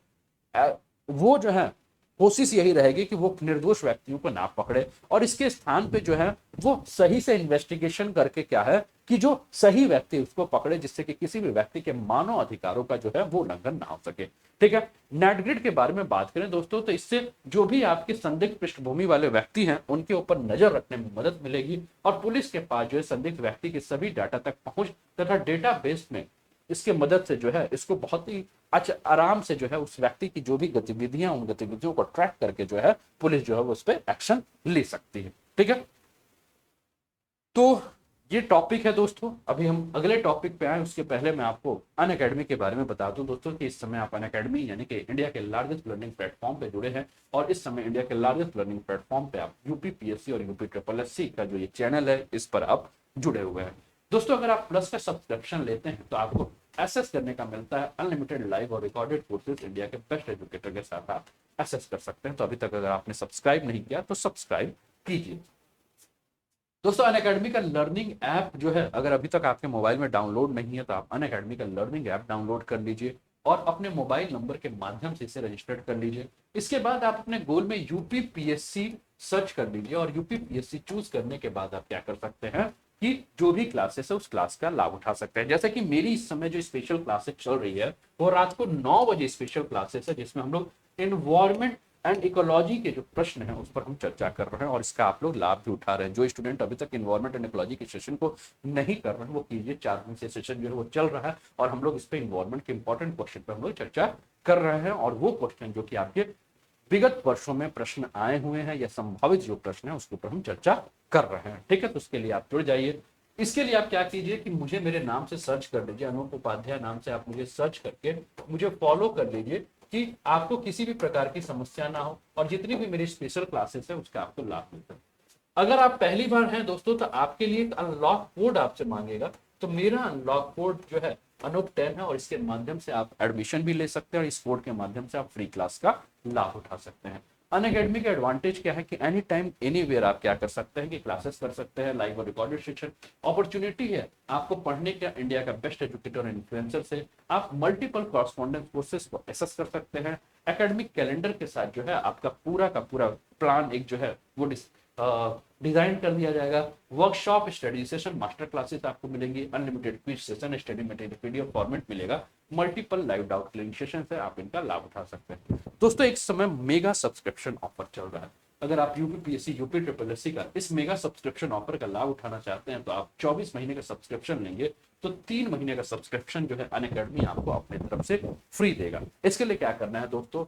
वो जो है कोशिश यही रहेगी कि वो निर्दोष व्यक्तियों को ना पकड़े और इसके स्थान पे जो है वो सही से इन्वेस्टिगेशन करके क्या है कि जो सही व्यक्ति उसको पकड़े, जिससे कि किसी भी व्यक्ति के मानव अधिकारों का जो है वो उल्लंघन ना हो सके, ठीक है। नेटग्रिड के बारे में बात करें दोस्तों तो इससे जो भी आपके संदिग्ध पृष्ठभूमि वाले व्यक्ति हैं उनके ऊपर नजर रखने में मदद मिलेगी और पुलिस के पास जो है संदिग्ध व्यक्ति के सभी डाटा तक पहुंच तथा डेटाबेस में इसके मदद से जो है इसको बहुत ही अच्छा आराम से जो है उस व्यक्ति की जो भी गतिविधियां, उन गतिविधियों को ट्रैक करके जो है पुलिस जो है उस पर एक्शन ले सकती है, ठीक है। तो ये टॉपिक है दोस्तों। अभी हम अगले टॉपिक पे आए उसके पहले मैं आपको अनअकैडमी के बारे में बता दूं दोस्तों कि इस समय आप अनअकैडमी यानी कि इंडिया के लार्जेस्ट लर्निंग प्लेटफॉर्म पे जुड़े हैं और इस समय इंडिया के लार्जेस्ट लर्निंग प्लेटफॉर्म पे आप यूपीपीएससी और यूपी ट्रिपल एससी का जो ये चैनल है इस पर आप जुड़े हुए हैं दोस्तों। अगर आप प्लस का सब्सक्रिप्शन लेते हैं तो आपको एक्सेस करने का मिलता है अनलिमिटेड लाइव और रिकॉर्डेड कोर्सेज इंडिया के बेस्ट एजुकेटर के साथ आप एसेस कर सकते हैं। तो अभी तक अगर आपने सब्सक्राइब नहीं किया तो सब्सक्राइब कीजिए। दोस्तों अनअकैडमी का लर्निंग ऐप जो है अगर अभी तक आपके मोबाइल में डाउनलोड नहीं है तो आप अनअकैडमी का लर्निंग ऐप डाउनलोड कर लीजिए और अपने मोबाइल नंबर के माध्यम से इसे रजिस्टर्ड कर लीजिए। इसके बाद आप अपने गोल में यूपीपीएससी सर्च कर लीजिए और यूपीपीएससी चूज करने के बाद आप क्या कर सकते हैं कि जो भी क्लासेस है उस क्लास का लाभ उठा सकते हैं। जैसे कि मेरी इस समय जो स्पेशल क्लासेस चल रही है वो रात को 9 बजे स्पेशल क्लासेस है जिसमें हम लोग इन्वायरमेंट एंड इकोलॉजी के जो प्रश्न हैं उस पर हम चर्चा कर रहे हैं और इसका आप लोग लाभ भी उठा रहे हैं। जो स्टूडेंट अभी तक इन्वायरमेंट एंड इकोलॉजी के सेशन को नहीं कर रहे हैं वो कीजिए। 4 दिन से सेशन जो है वो चल रहा है और हम लोग इस पे इन्वायरमेंट के इंपॉर्टेंट क्वेश्चन पर हम लोग चर्चा कर रहे हैं और वो क्वेश्चन जो कि आपके विगत वर्षों में प्रश्न आए हुए हैं या संभावित जो प्रश्न है उसके ऊपर हम चर्चा कर रहे हैं। ठीक है, तो उसके लिए आप जुड़ जाइए। इसके लिए आप क्या कीजिए कि मुझे मेरे नाम से सर्च कर लीजिए, अनूप उपाध्याय नाम से आप मुझे सर्च करके मुझे फॉलो कर लीजिए कि आपको किसी भी प्रकार की समस्या ना हो और जितनी भी मेरी स्पेशल क्लासेस है उसका आपको लाभ मिलता है। अगर आप पहली बार हैं दोस्तों तो आपके लिए एक अनलॉक कोड आपसे मांगेगा। तो मेरा अनलॉक कोड जो है अनूप 10 है और इसके माध्यम से आप एडमिशन भी ले सकते हैं और इस कोड के माध्यम से आप फ्री क्लास का लाभ उठा सकते हैं। अनअकैडमी का एडवांटेज क्या है कि एनी टाइम एनीवेयर आप क्या कर सकते हैं कि क्लासेस कर सकते हैं, लाइव और रिकॉर्डेड सेक्शन। अपॉर्चुनिटी है आपको पढ़ने का इंडिया का बेस्ट एजुकेटर और इन्फ्लुएंसर से आप मल्टीपल कॉरेस्पॉन्डेंस कोर्सेज को एसेस कर सकते हैं। एकेडमिक कैलेंडर के साथ जो है आपका पूरा का पूरा प्लान एक जो है वो डिजाइन कर दिया जाएगा। Workshop, study session, master classes आपको मिलेंगी, unlimited quiz session, study material PDF format मिलेगा, multiple live doubt clearing session है, आप इनका लाभ उठा सकते हैं। दोस्तों एक समय मेगा सब्सक्रिप्शन ऑफर चल रहा है। अगर आप यूपीपीएससी यूपी ट्रिपल एससी का इस मेगा सब्सक्रिप्शन ऑफर का लाभ उठाना चाहते हैं तो आप 24 महीने का सब्सक्रिप्शन लेंगे तो 3 महीने का सब्सक्रिप्शन जो है अनअकैडमी आपको अपने तरफ से फ्री देगा। इसके लिए क्या करना है दोस्तों,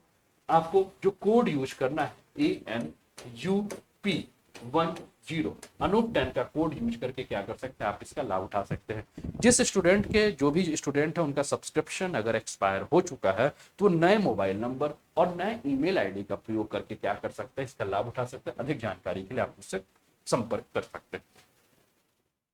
आपको जो कोड यूज करना है ANUP10 अनूप 10 का कोड यूज करके क्या कर सकते हैं आप इसका लाभ उठा सकते हैं। जिस स्टूडेंट के जो भी स्टूडेंट है उनका सब्सक्रिप्शन अगर एक्सपायर हो चुका है तो नए मोबाइल नंबर और नए ईमेल आईडी का प्रयोग करके क्या कर सकते हैं इसका लाभ उठा सकते हैं। अधिक जानकारी के लिए आप मुझसे संपर्क कर सकते हैं।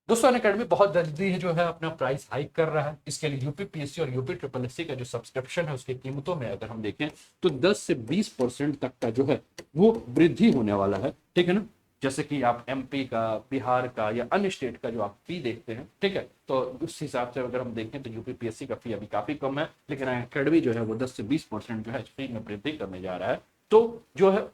दोस्तों अनअकैडमी बहुत जल्दी जो है अपना प्राइस हाइक कर रहा है। इसके लिए यूपीपीएससी और यूपी ट्रिपल एससी का जो सब्सक्रिप्शन है उसकी कीमतों में अगर हम देखें तो 10 से 20% तक का जो है वो वृद्धि होने वाला है। ठीक है ना, जैसे कि आप एमपी का, बिहार का या अन्य स्टेट का जो आप फी देखते हैं, ठीक है, तो उस हिसाब से अगर हम देखें तो यूपीपीएससी का फी अभी काफी कम है लेकिन अनअकैडमी जो है वो 10 से 20% जो है फी में वृद्धि करने जा रहा है। तो जो है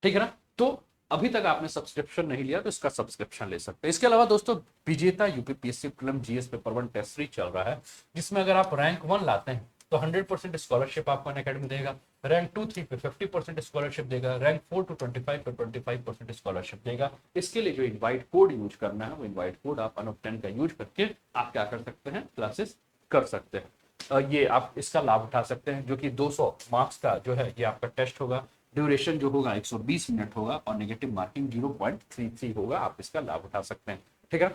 ठीक है ना, तो अभी तक आपने सब्सक्रिप्शन नहीं लिया तो इसका सब्सक्रिप्शन ले सकते हैं। इसके अलावा दोस्तों Vijeta UPPSC prelim GS paper 1 test 3 चल रहा है जिसमें अगर आप रैंक 1 लाते हैं तो 100% स्कॉलरशिप आपको अनअकैडमी देगा। रैंक 2-3 पे 50% स्कॉलरशिप देगा। रैंक 4 to 25 पे 25% स्कॉलरशिप देगा। इसके लिए जो इनवाइट कोड यूज करना है वो इनवाइट कोड आप अनूप 10 का यूज करके आप क्या कर सकते हैं, क्लासेस कर सकते हैं। ये आप इसका लाभ उठा सकते हैं जो कि 200 मार्क्स का जो है ये आपका टेस्ट होगा। ड्यूरेशन जो होगा 120 मिनट होगा और नेगेटिव मार्किंग 0.33 होगा। आप इसका लाभ उठा सकते हैं। ठीक है,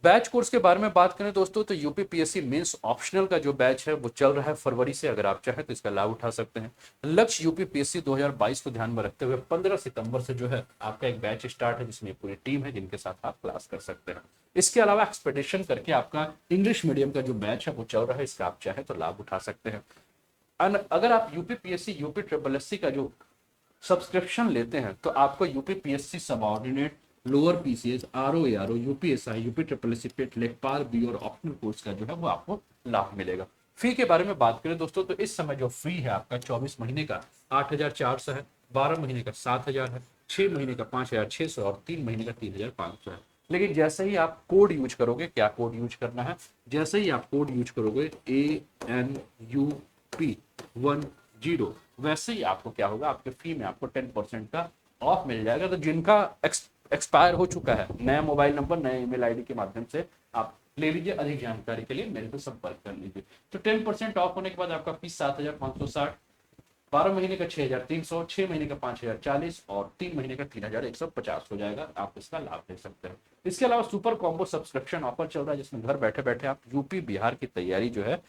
बैच कोर्स के बारे में बात करें दोस्तों तो यूपीपीएससी मेंस ऑप्शनल का जो बैच है वो चल रहा है फरवरी से। अगर आप चाहें तो इसका लाभ उठा सकते हैं। लक्ष्य यूपीपीएससी 2022 को ध्यान में रखते हुए 15 सितंबर से जो है आपका एक बैच स्टार्ट है जिसमें पूरी टीम है जिनके साथ आप क्लास कर सकते हैं। इसके अलावा एक्सपेडिशन करके आपका इंग्लिश मीडियम का जो बैच है वो चल रहा है, इसका आप चाहे तो लाभ उठा सकते हैं। अगर आप यूपीपीएससी यूपी ट्रिपल एससी का जो सब्सक्रिप्शन लेते हैं तो आपको UPPSC subordinate, lower PCS, RO, UPSI, UP triple SC पेट, लेखपाल बी और ऑप्शनल कोर्स का जो है वो आपको लाभ मिलेगा। फी के बारे में बात करें दोस्तों तो इस समय जो फी है आपका 24 महीने का 8,400 है, 12 महीने का 7,000 है, 6 महीने का 5,600 और 3 महीने का 3,500 है। लेकिन जैसे ही आप कोड यूज करोगे, क्या कोड यूज करना है, जैसे ही आप कोड यूज करोगे ANUP10 वैसे ही आपको क्या होगा, आपके फी में आपको 10% का ऑफ मिल जाएगा। तो जिनका एक्सपायर हो चुका है नया मोबाइल नंबर, नए ईमेल आईडी के माध्यम से आप ले लीजिए। अधिक जानकारी के लिए मेरे को संपर्क कर लीजिए। तो 10% ऑफ होने के बाद आपका फीस 7,560, 12 महीने का 6,300, 6 महीने का 5,040 और 3 महीने का 3,150 हो जाएगा। आप इसका लाभ ले सकते हैं। इसके अलावा सुपर कॉम्बो सब्सक्रिप्शन ऑफर चल रहा है जिसमें घर बैठे बैठे आप यूपी बिहार की तैयारी जो है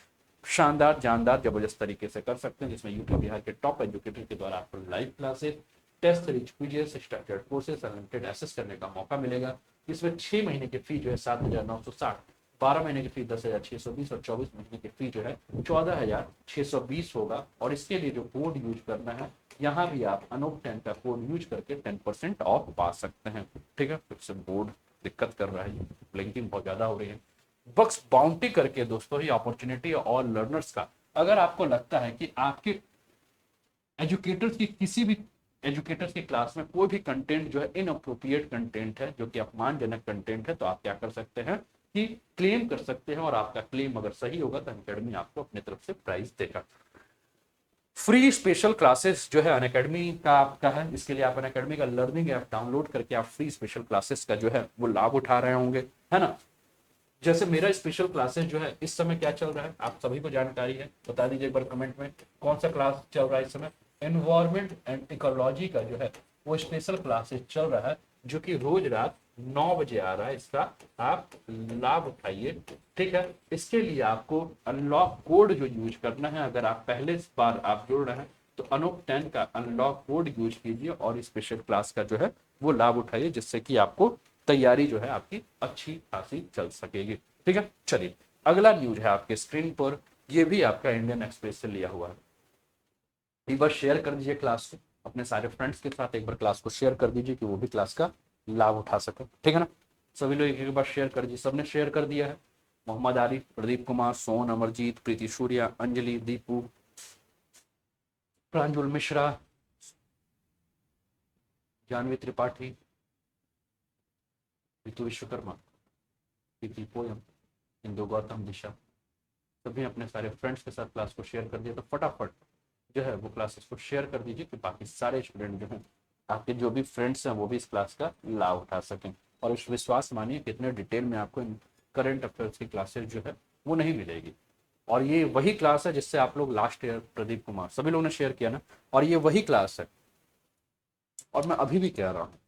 शानदार, जानदार, जबरदस्त तरीके से कर सकते हैं। जिसमें यूपी बिहार के टॉप एजुकेटर के द्वारा आपको live classes, test rich quizzes, structured courses, unlimited access करने का मौका मिलेगा। इसमें 6 महीने की फी जो है 7,960, 12 महीने की फीस 10,620 और 24 महीने की फीस जो है 14,620 होगा। और इसके लिए जो कोड यूज करना है, यहाँ भी आप अनूप 10 का कोड यूज करके 10% ऑफ पा सकते हैं। ठीक है, फिर से बोर्ड दिक्कत कर रहा है, ब्लिंकिंग बहुत ज्यादा हो रही है। बक्स बाउंटी करके दोस्तों ये अपॉर्चुनिटी और लर्नर्स का, अगर आपको लगता है कि आपके एजुकेटर्स की किसी भी एजुकेटर्स की क्लास में कोई भी कंटेंट जो है इनअप्रोप्रिएट कंटेंट है, जो कि अपमानजनक कंटेंट है, तो आप क्या कर सकते हैं कि क्लेम कर सकते हैं, और आपका क्लेम अगर सही होगा तो अनअकैडमी आपको अपनी तरफ से प्राइज देगा। फ्री स्पेशल क्लासेस जो है अनअकैडमी का आपका है, इसके लिए आप अनअकैडमी का लर्निंग ऐप डाउनलोड करके आप फ्री स्पेशल क्लासेस का जो है वो लाभ उठा रहे होंगे, है ना। जैसे मेरा स्पेशल क्लासेस जो है इस समय क्या चल रहा है, आप सभी को जानकारी है, बता दीजिए एक बार कमेंट में कौन सा क्लास चल रहा है इस समय। एनवायरमेंट एंड इकोलॉजी का जो है वो स्पेशल क्लासेस चल रहा है, जो कि रोज रात 9 बजे आ रहा है। इसका आप लाभ उठाइए। ठीक है, इसके लिए आपको अनलॉक कोड जो यूज करना है, अगर आप पहले बार आप जुड़ रहे हैं तो अनूप 10 का अनलॉक कोड यूज कीजिए और स्पेशल क्लास का जो है वो लाभ उठाइए, जिससे कि आपको तैयारी जो है आपकी अच्छी खासी चल सकेगी। ठीक है, चलिए अगला न्यूज है आपके स्क्रीन पर, ये भी आपका इंडियन एक्सप्रेस से लिया हुआ है। एक बार शेयर कर दीजिए क्लास को अपने सारे फ्रेंड्स के साथ, एक बार क्लास को शेयर कर दीजिए कि वो भी क्लास का लाभ उठा सके। ठीक है ना, सभी लोग एक बार शेयर कर दीजिए। सबने शेयर कर दिया है। मोहम्मद आरिफ, प्रदीप कुमार, सोन, अमरजीत, प्रीति सूर्या, अंजलि, दीपू, प्रांजुल मिश्रा, जानवी त्रिपाठी, ऋतु विश्वकर्मा, प्रीति पोयम, इंदु गौतम, दिशा, सभी अपने सारे फ्रेंड्स के साथ क्लास को शेयर कर दिया। तो फटाफट जो है वो क्लासेस को शेयर कर दीजिए कि बाकी सारे स्टूडेंट जो हैं, आपके जो भी फ्रेंड्स हैं, वो भी इस क्लास का लाभ उठा सकें। और इस विश्वास मानिए कितने डिटेल में आपको करंट अफेयर्स की क्लासेस जो है वो नहीं मिलेगी। और ये वही क्लास है जिससे आप लोग लास्ट ईयर, प्रदीप कुमार, सभी लोगों ने शेयर किया ना, और ये वही क्लास है। और मैं अभी भी कह रहा हूँ,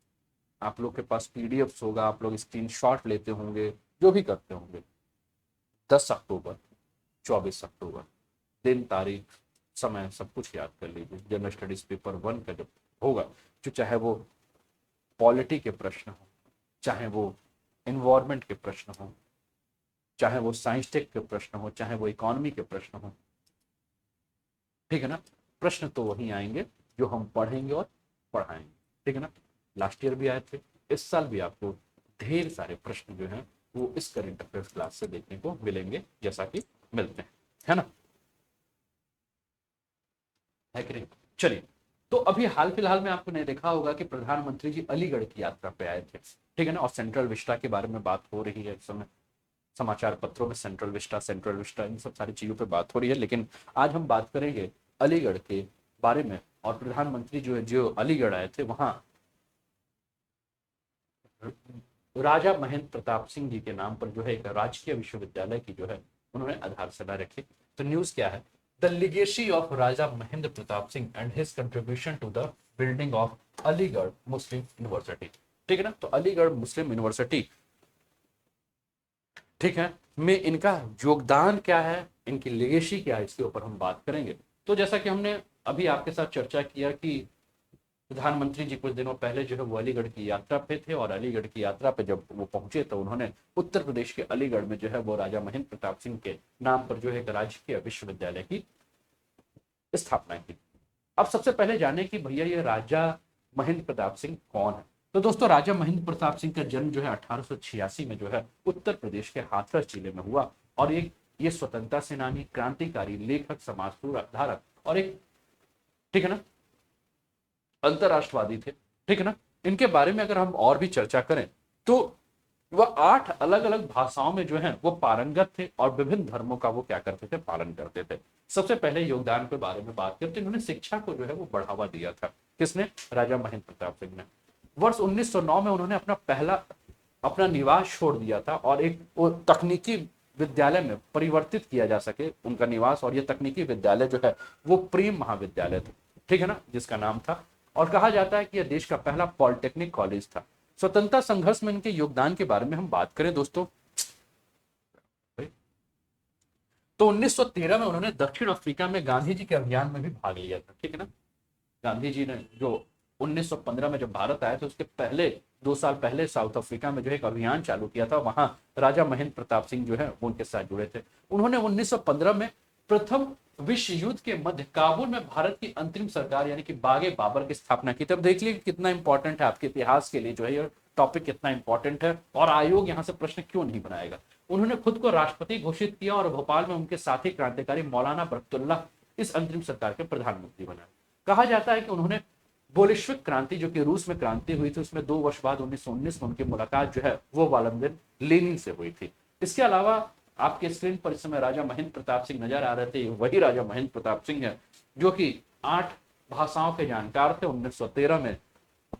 आप लोग के पास पीडीएफ होगा, आप लोग स्क्रीनशॉट लेते होंगे, जो भी करते होंगे। 10 अक्टूबर, 24 अक्टूबर, दिन, तारीख, समय सब कुछ याद कर लीजिए। जनरल स्टडीज पेपर 1 का जब होगा, जो चाहे वो पॉलिटी के प्रश्न हो, चाहे वो इन्वायरमेंट के प्रश्न हो, चाहे वो साइंस टेक के प्रश्न हो, चाहे वो इकोनॉमी के प्रश्न हो, ठीक है ना, प्रश्न तो वही आएंगे जो हम पढ़ेंगे और पढ़ाएंगे। ठीक है ना, लास्ट ईयर भी आए थे, इस साल भी आपको ढेर सारे प्रश्न जो हैं वो इस करंट अफेयर्स क्लास से देखने को मिलेंगे, जैसा कि मिलते हैं, है ना, है कि नहीं। चलिए, तो अभी हाल फिलहाल में आपने देखा होगा कि प्रधानमंत्री जी अलीगढ़ की यात्रा पे आए थे। ठीक है ना, और सेंट्रल विस्टा के बारे में बात हो रही है इस समय, समाचार पत्रों में सेंट्रल विस्टा इन सब सारी चीजों पे बात हो रही है। लेकिन आज हम बात करेंगे अलीगढ़ के बारे में। और प्रधानमंत्री जो है, जो अलीगढ़ आए थे, वहां राजा महेंद्र प्रताप सिंह जी के नाम पर जो है एक राजकीय विश्वविद्यालय की जो है उन्होंने आधारशिला रखी। तो न्यूज क्या है, the legacy of Raja Mahendra Pratap Singh and his contribution to the building of Aligarh Muslim University. ठीक है ना, तो अलीगढ़ मुस्लिम यूनिवर्सिटी, ठीक है, में इनका योगदान क्या है, इनकी लेगेसी क्या है, इसके ऊपर हम बात करेंगे। तो जैसा कि हमने अभी आपके साथ चर्चा किया कि प्रधानमंत्री जी कुछ दिनों पहले जो है वो अलीगढ़ की यात्रा पे थे, और अलीगढ़ की यात्रा पे जब वो पहुंचे तो उन्होंने उत्तर प्रदेश के अलीगढ़ में जो है वो राजा महेंद्र प्रताप सिंह के नाम पर जो है एक राजकीय विश्वविद्यालय की स्थापना की। अब सबसे पहले जाने कि भैया ये राजा महेंद्र प्रताप सिंह कौन है। तो दोस्तों, राजा महेंद्र प्रताप सिंह का जन्म जो है 1886 में जो है उत्तर प्रदेश के हाथरस जिले में हुआ। और एक ये स्वतंत्रता सेनानी, क्रांतिकारी, लेखक, समाज सुधारक और एक, ठीक है ना, अंतरराष्ट्रवादी थे। ठीक है ना, इनके बारे में अगर हम और भी चर्चा करें तो वह 8 अलग अलग भाषाओं में जो है वो पारंगत थे, और विभिन्न धर्मों का वो क्या करते थे, पालन करते थे। सबसे पहले योगदान के बारे में बात करते, इन्होंने शिक्षा को जो है वो बढ़ावा दिया था। किसने, राजा महेंद्र प्रताप सिंह ने। वर्ष 1909 में उन्होंने अपना निवास छोड़ दिया था, और एक वो तकनीकी विद्यालय में परिवर्तित किया जा सके उनका निवास, और ये तकनीकी विद्यालय जो है वो प्रेम महाविद्यालय था। ठीक है ना, जिसका नाम था, और कहा जाता है कि यह देश का पहला पॉलिटेक्निक कॉलेज था। स्वतंत्रता संघर्ष में इनके योगदान के बारे में हम बात करें दोस्तों, तो 1913 में उन्होंने दक्षिण अफ्रीका में गांधी जी के अभियान में भी भाग लिया था। ठीक है ना, गांधी जी ने जो 1915 में जब भारत आए थे उसके पहले 2 साल पहले साउथ अफ्रीका में जो है एक अभियान चालू किया था, वहां राजा महेंद्र प्रताप सिंह जो है वो उनके साथ जुड़े थे। उन्होंने 1915 में प्रथम विश्व युद्ध के मध्य काबुल में भारत की अंतरिम सरकार यानी कि बागे बाबर की स्थापना की। तब देख लीजिए कितना इंपॉर्टेंट है आपके इतिहास के लिए जो है ये टॉपिक कितना इंपॉर्टेंट है, और आयोग यहां से प्रश्न क्यों नहीं बनाएगा। उन्होंने खुद को राष्ट्रपति घोषित किया और भोपाल में उनके साथी क्रांतिकारी मौलाना बरकतुल्लाह इस अंतरिम सरकार के प्रधानमंत्री बना। कहा जाता है कि उन्होंने बोलिशविक क्रांति जो कि रूस में क्रांति हुई थी उसमें 2 वर्ष बाद 1919 में उनकी मुलाकात जो है वो व्लादिमीर लेनिन से हुई थी। इसके अलावा आपके स्क्रीन पर इस समय राजा महेंद्र प्रताप सिंह नजर आ रहे थे, वही राजा महेंद्र प्रताप सिंह है जो कि 8 भाषाओं के जानकार थे 1913 में,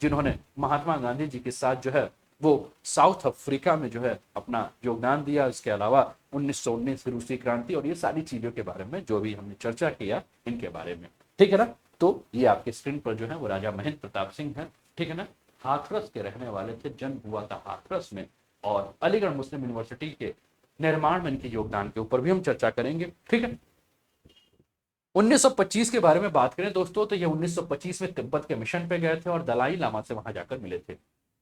जिन्होंने महात्मा गांधी जी के साथ जो है वो साउथ अफ्रीका में जो है अपना योगदान दिया। इसके अलावा 1919 की रूसी क्रांति और ये सारी चीजों के बारे में जो भी हमने चर्चा किया इनके बारे में, ठीक है ना। तो ये आपके स्क्रीन पर जो है वो राजा महेंद्र प्रताप सिंह है, ठीक है ना। हाथरस के रहने वाले थे, जन्म हुआ था हाथरस में, और अलीगढ़ मुस्लिम यूनिवर्सिटी के निर्माण में इनके योगदान के ऊपर भी हम चर्चा करेंगे, ठीक है। 1925 के बारे में बात करें दोस्तों तो ये 1925 में तिब्बत के मिशन पे गए थे और दलाई लामा से वहां जाकर मिले थे।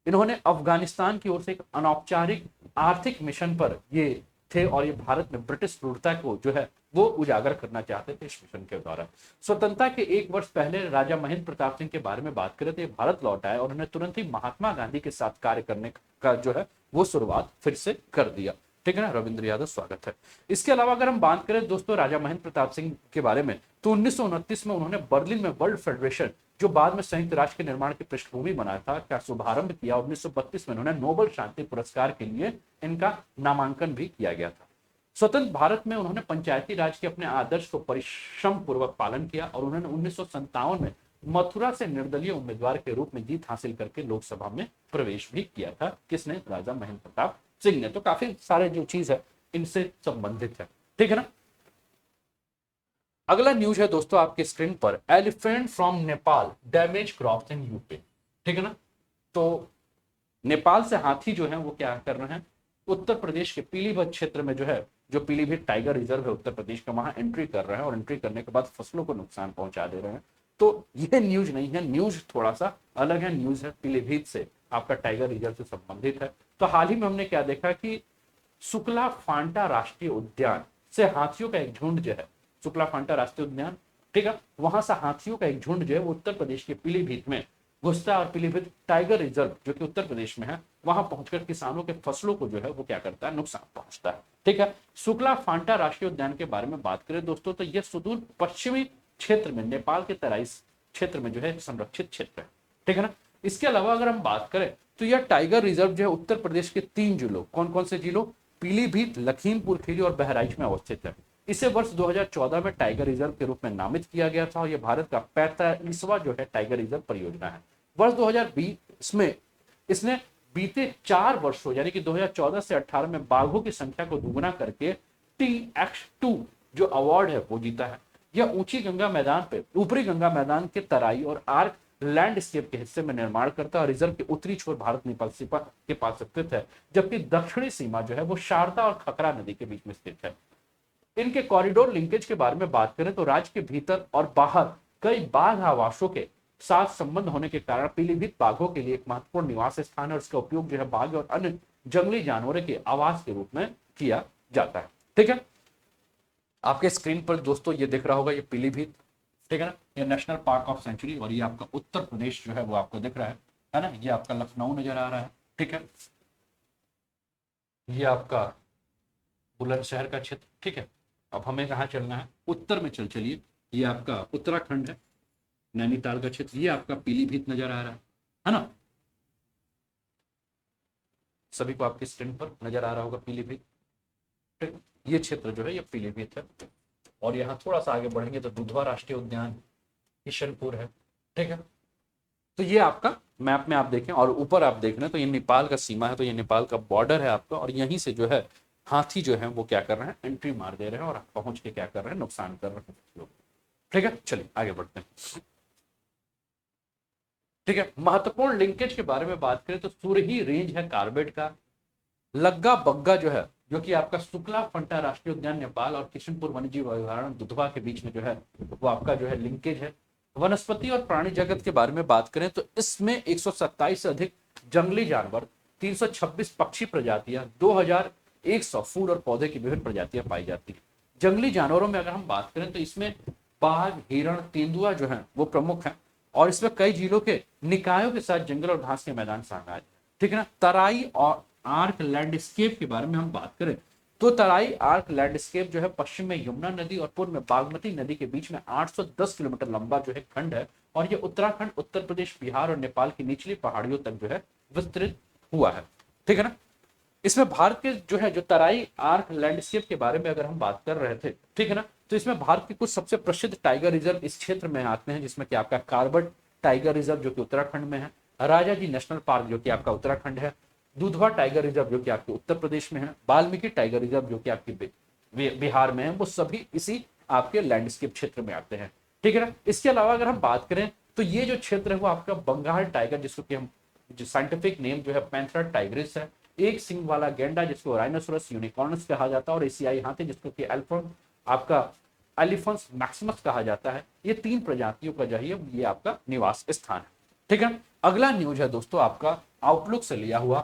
इन्होंने अफगानिस्तान की ओर से एक अनौपचारिक आर्थिक मिशन पर ये थे और ये भारत में ब्रिटिश क्रूरता को जो है वो उजागर करना चाहते थे इस मिशन के द्वारा। स्वतंत्रता के 1 वर्ष पहले राजा महेंद्र प्रताप सिंह के बारे में बात करें तो ये भारत लौट आए और उन्होंने तुरंत ही महात्मा गांधी के साथ कार्य करने का जो है वो शुरुआत फिर से कर दिया, ठीक है ना। रविंद्र यादव स्वागत है। इसके अलावा अगर हम बात करें दोस्तों राजा महेंद्र प्रताप सिंह के बारे में तो 1929 में उन्होंने बर्लिन में वर्ल्ड फेडरेशन जो बाद में संयुक्त राष्ट्र के निर्माण की पृष्ठभूमि बनाया था का शुभारंभ किया। 1932 में उन्होंने नोबेल शांति पुरस्कार के लिए इनका नामांकन भी किया गया था। स्वतंत्र भारत में उन्होंने पंचायती राज के अपने आदर्श को परिश्रम पूर्वक पालन किया और उन्होंने 1957 में मथुरा से निर्दलीय उम्मीदवार के रूप में जीत हासिल करके लोकसभा में प्रवेश भी किया था। किसने? राजा महेंद्र प्रताप सिंह ने। तो काफी सारे जो चीज है इनसे संबंधित है, ठीक है ना। अगला न्यूज है दोस्तों आपके स्क्रीन पर, elephant from Nepal damage crops in UP, ठीक है ना। तो नेपाल से हाथी जो है वो क्या कर रहे हैं, उत्तर प्रदेश के पीलीभीत क्षेत्र में जो है, जो पीलीभीत टाइगर रिजर्व है उत्तर प्रदेश का, वहां एंट्री कर रहे हैं और एंट्री करने के बाद फसलों को नुकसान पहुंचा दे रहे हैं। तो ये न्यूज नहीं है, न्यूज थोड़ा सा अलग है। न्यूज है पीलीभीत से, आपका टाइगर रिजर्व से संबंधित है। तो हाल ही में हमने क्या देखा कि शुक्ला फांटा राष्ट्रीय उद्यान से हाथियों का एक झुंड जो है, शुक्ला फांटा राष्ट्रीय उद्यान, ठीक है, वहां से हाथियों का एक झुंड जो है वो उत्तर प्रदेश के पीलीभीत में घुसता है और पीलीभीत टाइगर रिजर्व जो कि उत्तर प्रदेश में है वहां पहुंचकर किसानों के फसलों को जो है वो क्या करता है, नुकसान पहुंचता है, ठीक है। शुक्ला फांटा राष्ट्रीय उद्यान के बारे में बात करें दोस्तों तो यह सुदूर पश्चिमी क्षेत्र में नेपाल के तराई क्षेत्र में जो है संरक्षित क्षेत्र है, ठीक है ना। इसके अलावा अगर हम बात करें तो यह टाइगर रिजर्व जो है उत्तर प्रदेश के 3 जिलों, कौन कौन से जिलों, पीलीभीत, लखीमपुर खीरी और बहराइच में अवस्थित है। इसे वर्ष 2014 में टाइगर रिजर्व के रूप में नामित किया गया था और यह भारत का 45वां जो है टाइगर रिजर्व परियोजना है। वर्ष 2020 में इसने बीते 4 वर्षों यानी कि 2014 से 18 में बाघों की संख्या को दुगुना करके TX2 जो अवार्ड है वो जीता है। यह ऊंची गंगा मैदान पे, ऊपरी गंगा मैदान के तराई और आर्क लैंडस्केप के हिस्से में निर्माण करता है। रिजर्व के उत्तरी छोर भारत नेपाल सीमा के पास स्थित है, जबकि दक्षिणी सीमा जो है वो शारदा और खकरा नदी के बीच में स्थित है। इनके कॉरिडोर लिंकेज के बारे में बात करें तो राज्य के भीतर और बाहर कई बाघ आवासों के साथ संबंध होने के कारण पीलीभीत बाघों के लिए एक महत्वपूर्ण निवास स्थान है और इसका उपयोग जो है बाघ और अन्य जंगली जानवरों के आवास के रूप में किया जाता है, ठीक है। आपके स्क्रीन पर दोस्तों ये दिख रहा होगा, ये पीलीभीत, ठीक है ना, ये नेशनल पार्क ऑफ सेंचुरी और ये आपका उत्तर प्रदेश जो है वो आपको दिख रहा है ना। ये आपका लखनऊ नजर आ रहा है, ठीक है। ये आपका बुलंदशहर का क्षेत्र, ठीक है। अब हमें कहाँ चलना है, उत्तर में चलिए। ये आपका उत्तराखंड है, नैनीताल का क्षेत्र, ये आपका पीलीभीत नजर आ रहा है ना। सभी को आपकी स्क्रीन पर नजर आ रहा होगा पीलीभीत, ठीक। ये क्षेत्र जो है ये पीलीभीत है और यहाँ थोड़ा सा आगे बढ़ेंगे तो दुधवा राष्ट्रीय उद्यान किशनपुर है, ठीक है। तो ये आपका मैप में आप देखें और ऊपर आप देख रहे हैं तो ये नेपाल का सीमा है, तो ये नेपाल का बॉर्डर है आपका और यहीं से जो है हाथी जो है वो क्या कर रहे हैं, एंट्री मार दे रहे हैं और पहुंच के क्या कर रहे हैं, नुकसान कर रहे हैं लोग, ठीक है। चलिए आगे बढ़ते हैं, ठीक है। महत्वपूर्ण लिंकेज के बारे में बात करें तो सुरही रेंज है कार्बेट का, लग्गा बग्गा जो है जो कि आपका शुक्ला फंटा राष्ट्रीय उद्यान नेपाल और किशनपुर वन्यजीव अभयारण्य दुधवा के बीच में जो है वो आपका जो है लिंकेज है। वनस्पति और प्राणी जगत के बारे में बात करें तो इसमें 127 से अधिक जंगली जानवर, 326 पक्षी प्रजातियां, 2100 फूल और पौधे की विभिन्न प्रजातियां पाई जाती है। जंगली जानवरों में अगर हम बात करें तो इसमें बाघ, हिरण, तेंदुआ जो है वो प्रमुख है, और इसमें कई जिलों के निकायों के साथ जंगल और घास के मैदान सामने आए। ठीक है ना। तराई और आर्क लैंडस्केप के बारे में हम बात करें तो तराई आर्क लैंडस्केप जो है पश्चिम में यमुना नदी और पूर्व में बागमती नदी के बीच में 810 किलोमीटर लंबा जो है खंड है, और ये उत्तराखंड, उत्तर प्रदेश, बिहार और नेपाल की निचली पहाड़ियों तक जो है विस्तृत हुआ है। ठीक है ना। इसमें भारत के जो तराई आर्क लैंडस्केप के बारे में अगर हम बात कर रहे थे, ठीक है ना, तो इसमें भारत के कुछ सबसे प्रसिद्ध टाइगर रिजर्व इस क्षेत्र में आते हैं, जिसमें कि आपका कार्बेट टाइगर रिजर्व जो कि उत्तराखंड में है, राजा जी नेशनल पार्क जो कि आपका उत्तराखंड है, दुधवा टाइगर रिजर्व जो कि आपके उत्तर प्रदेश में है, वाल्मीकि टाइगर रिजर्व जो कि आपके बिहार में है, वो सभी इसी आपके लैंडस्केप क्षेत्र में आते हैं। ठीक है ना। इसके अलावा अगर हम बात करें तो ये जो क्षेत्र है वो आपका बंगाल टाइगर, जिसको कि हम जो साइंटिफिक नेम जो है पैंथरा टाइग्रिस है, एक सिंग वाला गेंडा जिसको राइनोसोरस यूनिकॉर्नस कहा जाता है, और एशियाई हाथी जिसको कि आपका एलिफेंस मैक्सिमस कहा जाता है। ये 3 प्रजातियों का जो है ये आपका निवास स्थान है। ठीक है। अगला न्यूज है दोस्तों आपका आउटलुक से लिया हुआ,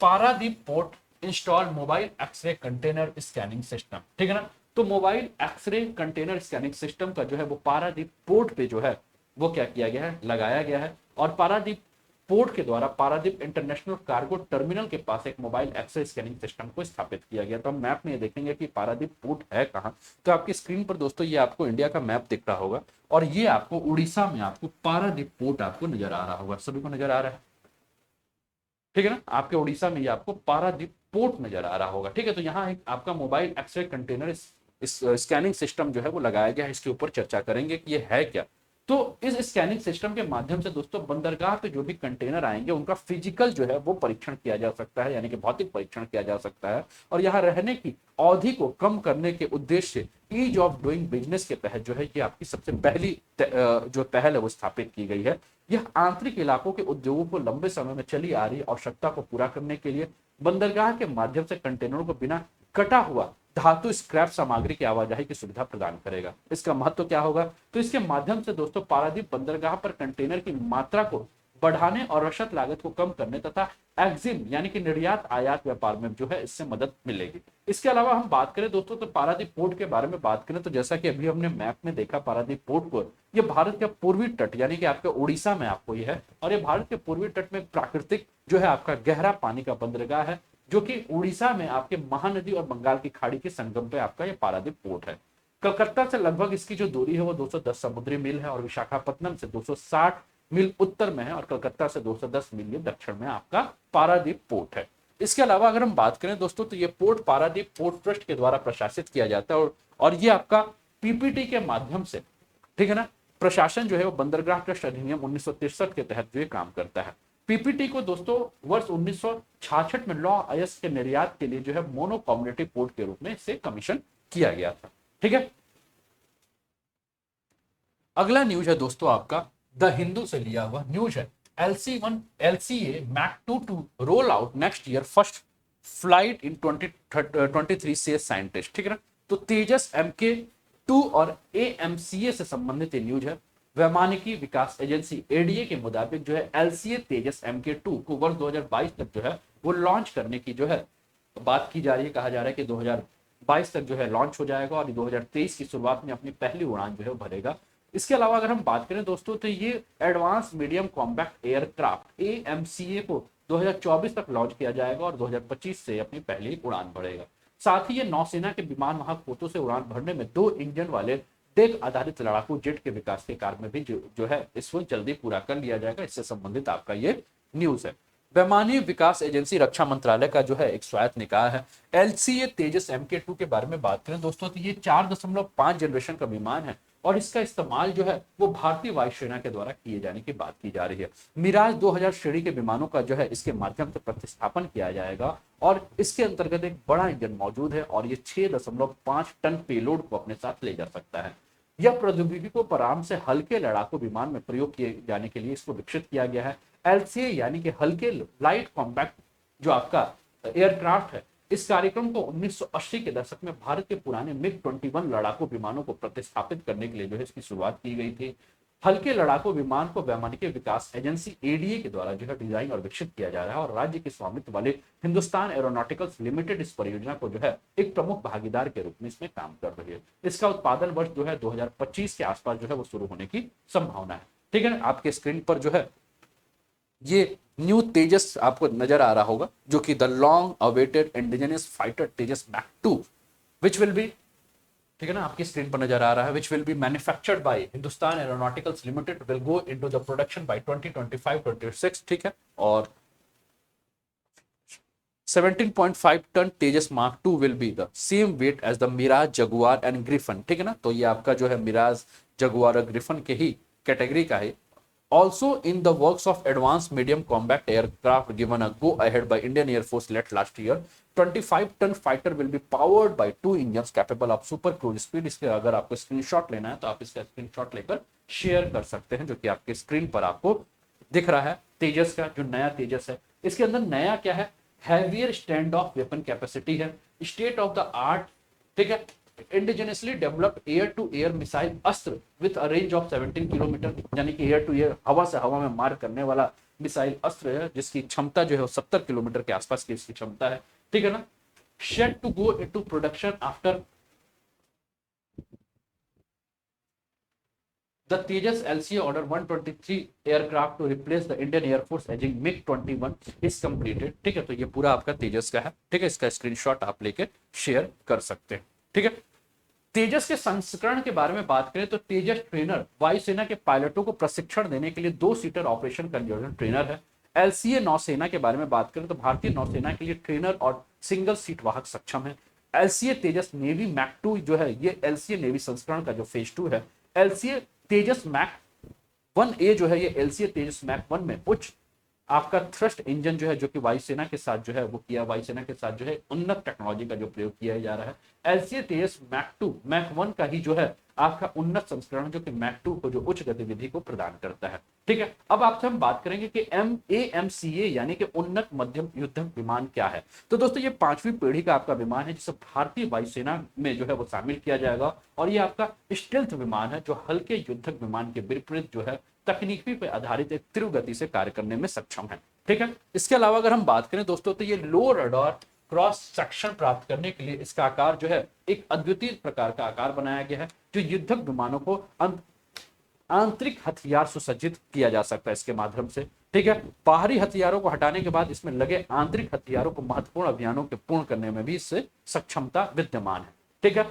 Paradip port install mobile x-ray container scanning system. ठीक है ना। तो mobile x-ray container scanning system का जो है वो पारादीप पोर्ट पे जो है वो क्या किया गया है, लगाया गया है, और पारादीप पोर्ट के द्वारा पारादीप इंटरनेशनल कार्गो टर्मिनल के पास एक मोबाइल एक्सरे स्कैनिंग सिस्टम को स्थापित किया गया। तो हम मैप में ये देखेंगे कि पारादीप पोर्ट है कहाँ। तो आपकी स्क्रीन पर दोस्तों ये आपको इंडिया का मैप दिख रहा होगा, और ये आपको उड़ीसा में आपको पारादीप पोर्ट आपको नजर आ रहा होगा। सभी को नजर आ रहा है। ठीक है ना। आपके उड़ीसा में ये आपको पारादीप पोर्ट नजर आ रहा होगा। ठीक है। तो यहाँ एक आपका मोबाइल एक्सरे कंटेनर इस स्कैनिंग सिस्टम जो है वो लगाया गया है। इसके ऊपर चर्चा करेंगे कि ये है क्या। तो इस स्कैनिंग सिस्टम के माध्यम से दोस्तों बंदरगाह पे जो भी कंटेनर आएंगे उनका फिजिकल जो है वो परीक्षण किया जा सकता है, यानी कि भौतिक परीक्षण किया जा सकता है, और यहाँ रहने की अवधि को कम करने के उद्देश्य से ईज ऑफ डूइंग बिजनेस के तहत जो है ये आपकी सबसे पहली जो पहल है वो स्थापित की गई है। यह आंतरिक इलाकों के उद्योगों को लंबे समय में चली आ रही आवश्यकता को पूरा करने के लिए बंदरगाह के माध्यम से कंटेनरों को बिना कटा हुआ धातु स्क्रैप सामग्री की आवाजाही की सुविधा प्रदान करेगा। इसका महत्व क्या होगा, तो इसके माध्यम से दोस्तों पारादीप बंदरगाह पर कंटेनर की मात्रा को बढ़ाने और रसद लागत को कम करने तथा एक्जिम यानी कि निर्यात आयात व्यापार में जो है इससे मदद मिलेगी। इसके अलावा हम बात करें दोस्तों तो पारादीप पोर्ट के बारे में बात करें तो जैसा कि अभी हमने मैप में देखा पारादीप पोर्ट को, ये भारत के पूर्वी तट यानी कि आपके उड़ीसा में आपको ये है, और ये भारत के पूर्वी तट में प्राकृतिक जो है आपका गहरा पानी का बंदरगाह है, जो कि उड़ीसा में आपके महानदी और बंगाल की खाड़ी के संगम पे आपका ये पारादीप पोर्ट है। कलकत्ता से लगभग इसकी जो दूरी है वो 210 समुद्री मील है, और विशाखापत्तनम से 260 मील उत्तर में है, और कलकत्ता से 210 मील दक्षिण में आपका पारादीप पोर्ट है। इसके अलावा अगर हम बात करें दोस्तों तो ये पोर्ट पारादीप पोर्ट ट्रस्ट के द्वारा प्रशासित किया जाता है, और ये आपका पीपीटी के माध्यम से, ठीक है ना, प्रशासन जो है वो बंदरगाह ट्रस्ट अधिनियम 1963 के तहत जो ये काम करता है। पीपीटी को दोस्तों वर्ष 1966 में लॉ अयस्क के निर्यात के लिए जो है मोनो कम्युनिटी पोर्ट के रूप में इसे कमीशन किया गया था। ठीक है। अगला न्यूज है दोस्तों आपका द हिंदू से लिया हुआ न्यूज है, LC1 LCA Mac 2 roll out next year first flight in 2023 से साइंटिस्ट। ठीक है ना। तो तेजस MK2 और AMCA से संबंधित ये न्यूज है। वैमानिकी विकास एजेंसी ADA के मुताबिक जो है LCA तेजस MK2 को वर्ष 2022 तक जो है वो लॉन्च करने की जो है बात की जा रही है। कहा जा रहा है कि 2022 तक जो है लॉन्च हो जाएगा, और 2023 की शुरुआत में अपनी पहली उड़ान जो है भरेगा। इसके अलावा अगर हम बात करें दोस्तों तो ये advance medium compact aircraft AMCA को 2024 तक लॉन्च किया जाएगा, और 2025 से अपनी पहली उड़ान भरेगा। साथ ही ये नौसेना के विमान महापोतों से उड़ान भरने में 2 इंजन वाले डेक आधारित लड़ाकू जेट के विकास के कार्य में भी जो है इसको जल्दी पूरा कर लिया जाएगा। इससे संबंधित आपका ये न्यूज है। वैमानिक विकास एजेंसी रक्षा मंत्रालय का जो है एक स्वायत्त निकाय है। LCA तेजस MK2 के बारे में बात करें दोस्तों तो ये 4.5 जनरेशन का विमान है, और इसका इस्तेमाल जो है वो भारतीय वायुसेना के द्वारा किए जाने की बात की जा रही है। मिराज 2000 श्रेणी के विमानों का जो है इसके माध्यम से प्रतिस्थापन किया जाएगा, और इसके अंतर्गत एक बड़ा इंजन मौजूद है, और ये 6.5 टन पेलोड को अपने साथ ले जा सकता है। यह प्रौद्योगिकी को आराम से हल्के लड़ाकू विमान में प्रयोग किए जाने के लिए इसको विकसित किया गया है। LCA यानी कि हल्के लाइट कॉम्पैक्ट जो आपका एयरक्राफ्ट है, इस कार्यक्रम को 1980 के दशक में भारत के पुराने MiG-21 लड़ाकू विमानों को प्रतिस्थापित करने के लिए जो है इसकी शुरुआत की गई थी। हल्के लड़ाकू विमान को वैमानिक विकास एजेंसी एडीए के द्वारा जो है डिजाइन और विकसित किया जा रहा है और राज्य के स्वामित्व वाले हिंदुस्तान एरोनॉटिकल्स लिमिटेड इस परियोजना को जो है एक प्रमुख भागीदार के रूप में इसमें काम कर रही है। इसका उत्पादन वर्ष जो है 2025 के आसपास जो है वो शुरू होने की संभावना है। ठीक है, आपके स्क्रीन पर जो है ये न्यू तेजस आपको नजर आ रहा होगा, जो कि the long awaited indigenous fighter Tejas Mk 2 which will be, ठीक है ना, आपकी स्क्रीन पर नजर आ रहा है, which will be manufactured by Hindustan Aeronauticals Limited will go into the production by 2025-26। ठीक है, और 17.5 tonne Tejas mark 2 will be the same weight as the Mirage, Jaguar and Gripen. ठीक है ना, तो ये आपका जो है मिराज, जगुआर और ग्रिफन के ही कैटेगरी का है। Also in the works of advanced medium combat aircraft given a go ahead by Indian Air Force last year, 25-ton fighter will be powered by 2 engines capable of super cruise speed। इसके अगर आपको screenshot लेना है तो आप इसका screenshot लेकर share कर सकते हैं, जो कि आपके स्क्रीन पर आपको दिख रहा है। तेजस का जो नया तेजस है, इसके अंदर नया क्या है, heavier stand off weapon capacity है, स्टेट ऑफ द आर्ट, ठीक है, indigenously developed air to air missile Astra with a range of 17 kilometre, यानी कि एयर टू एयर, हवा से हवा में मार करने वाला मिसाइल अस्त्र है, जिसकी क्षमता जो है 70 किलोमीटर के आसपास की इसकी क्षमता है। ठीक है ना, shed to go into production after the Tejas LCA order 123 aircraft to replace the Indian air force aging MiG 21 is completed. ठीक है, तो ये पूरा आपका तेजस का है। ठीक है, इसका स्क्रीनशॉट आप लेके शेयर कर सकते हैं। ठीक है, तेजस के संस्करण के बारे में बात करें तो तेजस ट्रेनर वायुसेना के पायलटों को प्रशिक्षण देने के लिए 2 सीटर ऑपरेशन कंजर्जन ट्रेनर है। एलसीए नौसेना के बारे में बात करें तो भारतीय नौसेना के लिए ट्रेनर और सिंगल सीट वाहक सक्षम है। एलसीए तेजस नेवी मैक 2 जो है, ये एलसीए नेवी संस्करण का जो फेज 2 है। एलसीए तेजस मैक 1A जो है, ये एलसीए तेजस मैक 1 में उच्च आपका थ्रस्ट इंजन जो है, जो कि वायुसेना के साथ जो है वो किया, वायुसेना के साथ जो है उन्नत टेक्नोलॉजी का जो प्रयोग किया जा रहा है। एलसीए तेजस मैक 2 मैक 1 का ही जो है आपका उन्नत संस्करण, जो कि मैक 2 को जो उच्च गतिविधि को प्रदान करता है। ठीक है, अब आपसे हम बात करेंगे कि AMCA यानी कि उन्नत मध्यम युद्धक विमान क्या है। तो दोस्तों, ये 5वीं पीढ़ी का आपका विमान है, जिसे भारतीय वायुसेना में जो है वो शामिल किया जाएगा, और ये आपका स्टेल्थ विमान है, जो हल्के युद्धक विमान के विपरीत जो है तकनीकी पर आधारित एक तीव्र गति से कार्य करने में सक्षम है। ठीक है, इसके अलावा अगर हम बात करें दोस्तों, तो ये लो रडार क्रॉस सेक्शन प्राप्त करने के लिए इसका आकार जो है एक अद्वितीय प्रकार का आकार बनाया गया है, जो युद्धक विमानों को आंतरिक हथियार सुसज्जित किया जा सकता है इसके माध्यम से। ठीक है, बाहरी हथियारों को हटाने के बाद इसमें लगे आंतरिक हथियारों को महत्वपूर्ण अभियानों के पूर्ण करने में भी इससे सक्षमता विद्यमान है। ठीक है,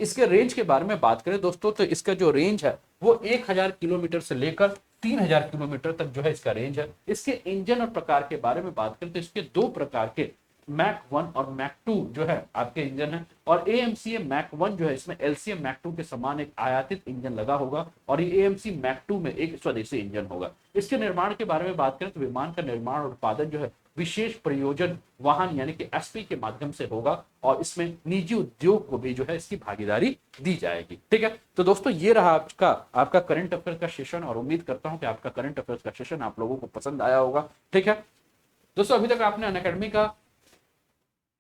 इसके रेंज के बारे में बात करें दोस्तों, तो इसका जो रेंज है वो 1000 किलोमीटर से लेकर 3000 किलोमीटर तक जो है इसका रेंज है। इसके इंजन और प्रकार के बारे में बात करें तो इसके 2 प्रकार के मैक 1 और मैक 2 जो है आपके इंजन है, और AMCA मैक 1 जो है, इसमें LCA मैक 2 के समान एक आयातित इंजन लगा होगा, और ये AMC मैक 2 में एक स्वदेशी इंजन होगा। इसके निर्माण के बारे में बात करें तो विमान का निर्माण और उत्पादन जो है विशेष प्रयोजन वाहन यानी कि SP के माध्यम से होगा, और इसमें निजी उद्योग को भी जो है इसकी भागीदारी दी जाएगी। ठीक है, तो दोस्तों ये रहा आपका करंट अफेयर का सेशन, और उम्मीद करता हूं कि आपका करंट अफेयर्स का सेशन आप लोगों को पसंद आया होगा। ठीक है दोस्तों, अभी तक आपने अनअकैडमी का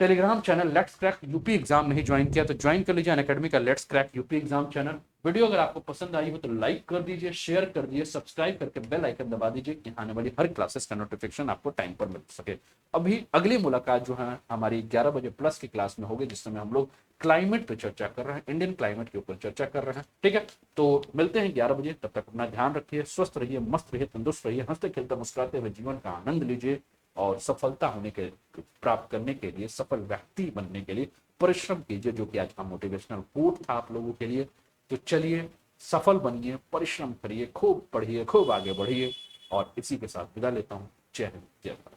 Telegram channel let's crack UP exam नहीं ज्वाइन किया तो ज्वाइन कर लीजिए अनअकैडमी का let's crack UP exam channel. Video अगर आपको पसंद आई हो तो लाइक कर दीजिए, शेयर कर दीजिए, सब्सक्राइब करके बेल आइकन दबा दीजिए कि आने वाली हर क्लासेस का नोटिफिकेशन आपको टाइम पर मिल सके। अभी अगली मुलाकात जो है हमारी 11 बजे प्लस की क्लास में होगी, जिसमें हम लोग क्लाइमेट पे चर्चा कर रहे हैं, इंडियन क्लाइमेट के ऊपर चर्चा कर रहे हैं। ठीक है, तो मिलते हैं 11 बजे, तब तक अपना ध्यान रखिए, स्वस्थ रहिए, मस्त रहिए, तंदुरुस्त रहिए, हंसते खेलते मुस्कुराते हुए जीवन का आनंद लीजिए, और सफलता होने के प्राप्त करने के लिए, सफल व्यक्ति बनने के लिए परिश्रम कीजिए, जो कि आज का मोटिवेशनल कोट था आप लोगों के लिए। तो चलिए, सफल बनिए, परिश्रम करिए, खूब पढ़िए, खूब आगे बढ़िए, और इसी के साथ विदा लेता हूँ। जय हिंद, जय भारत।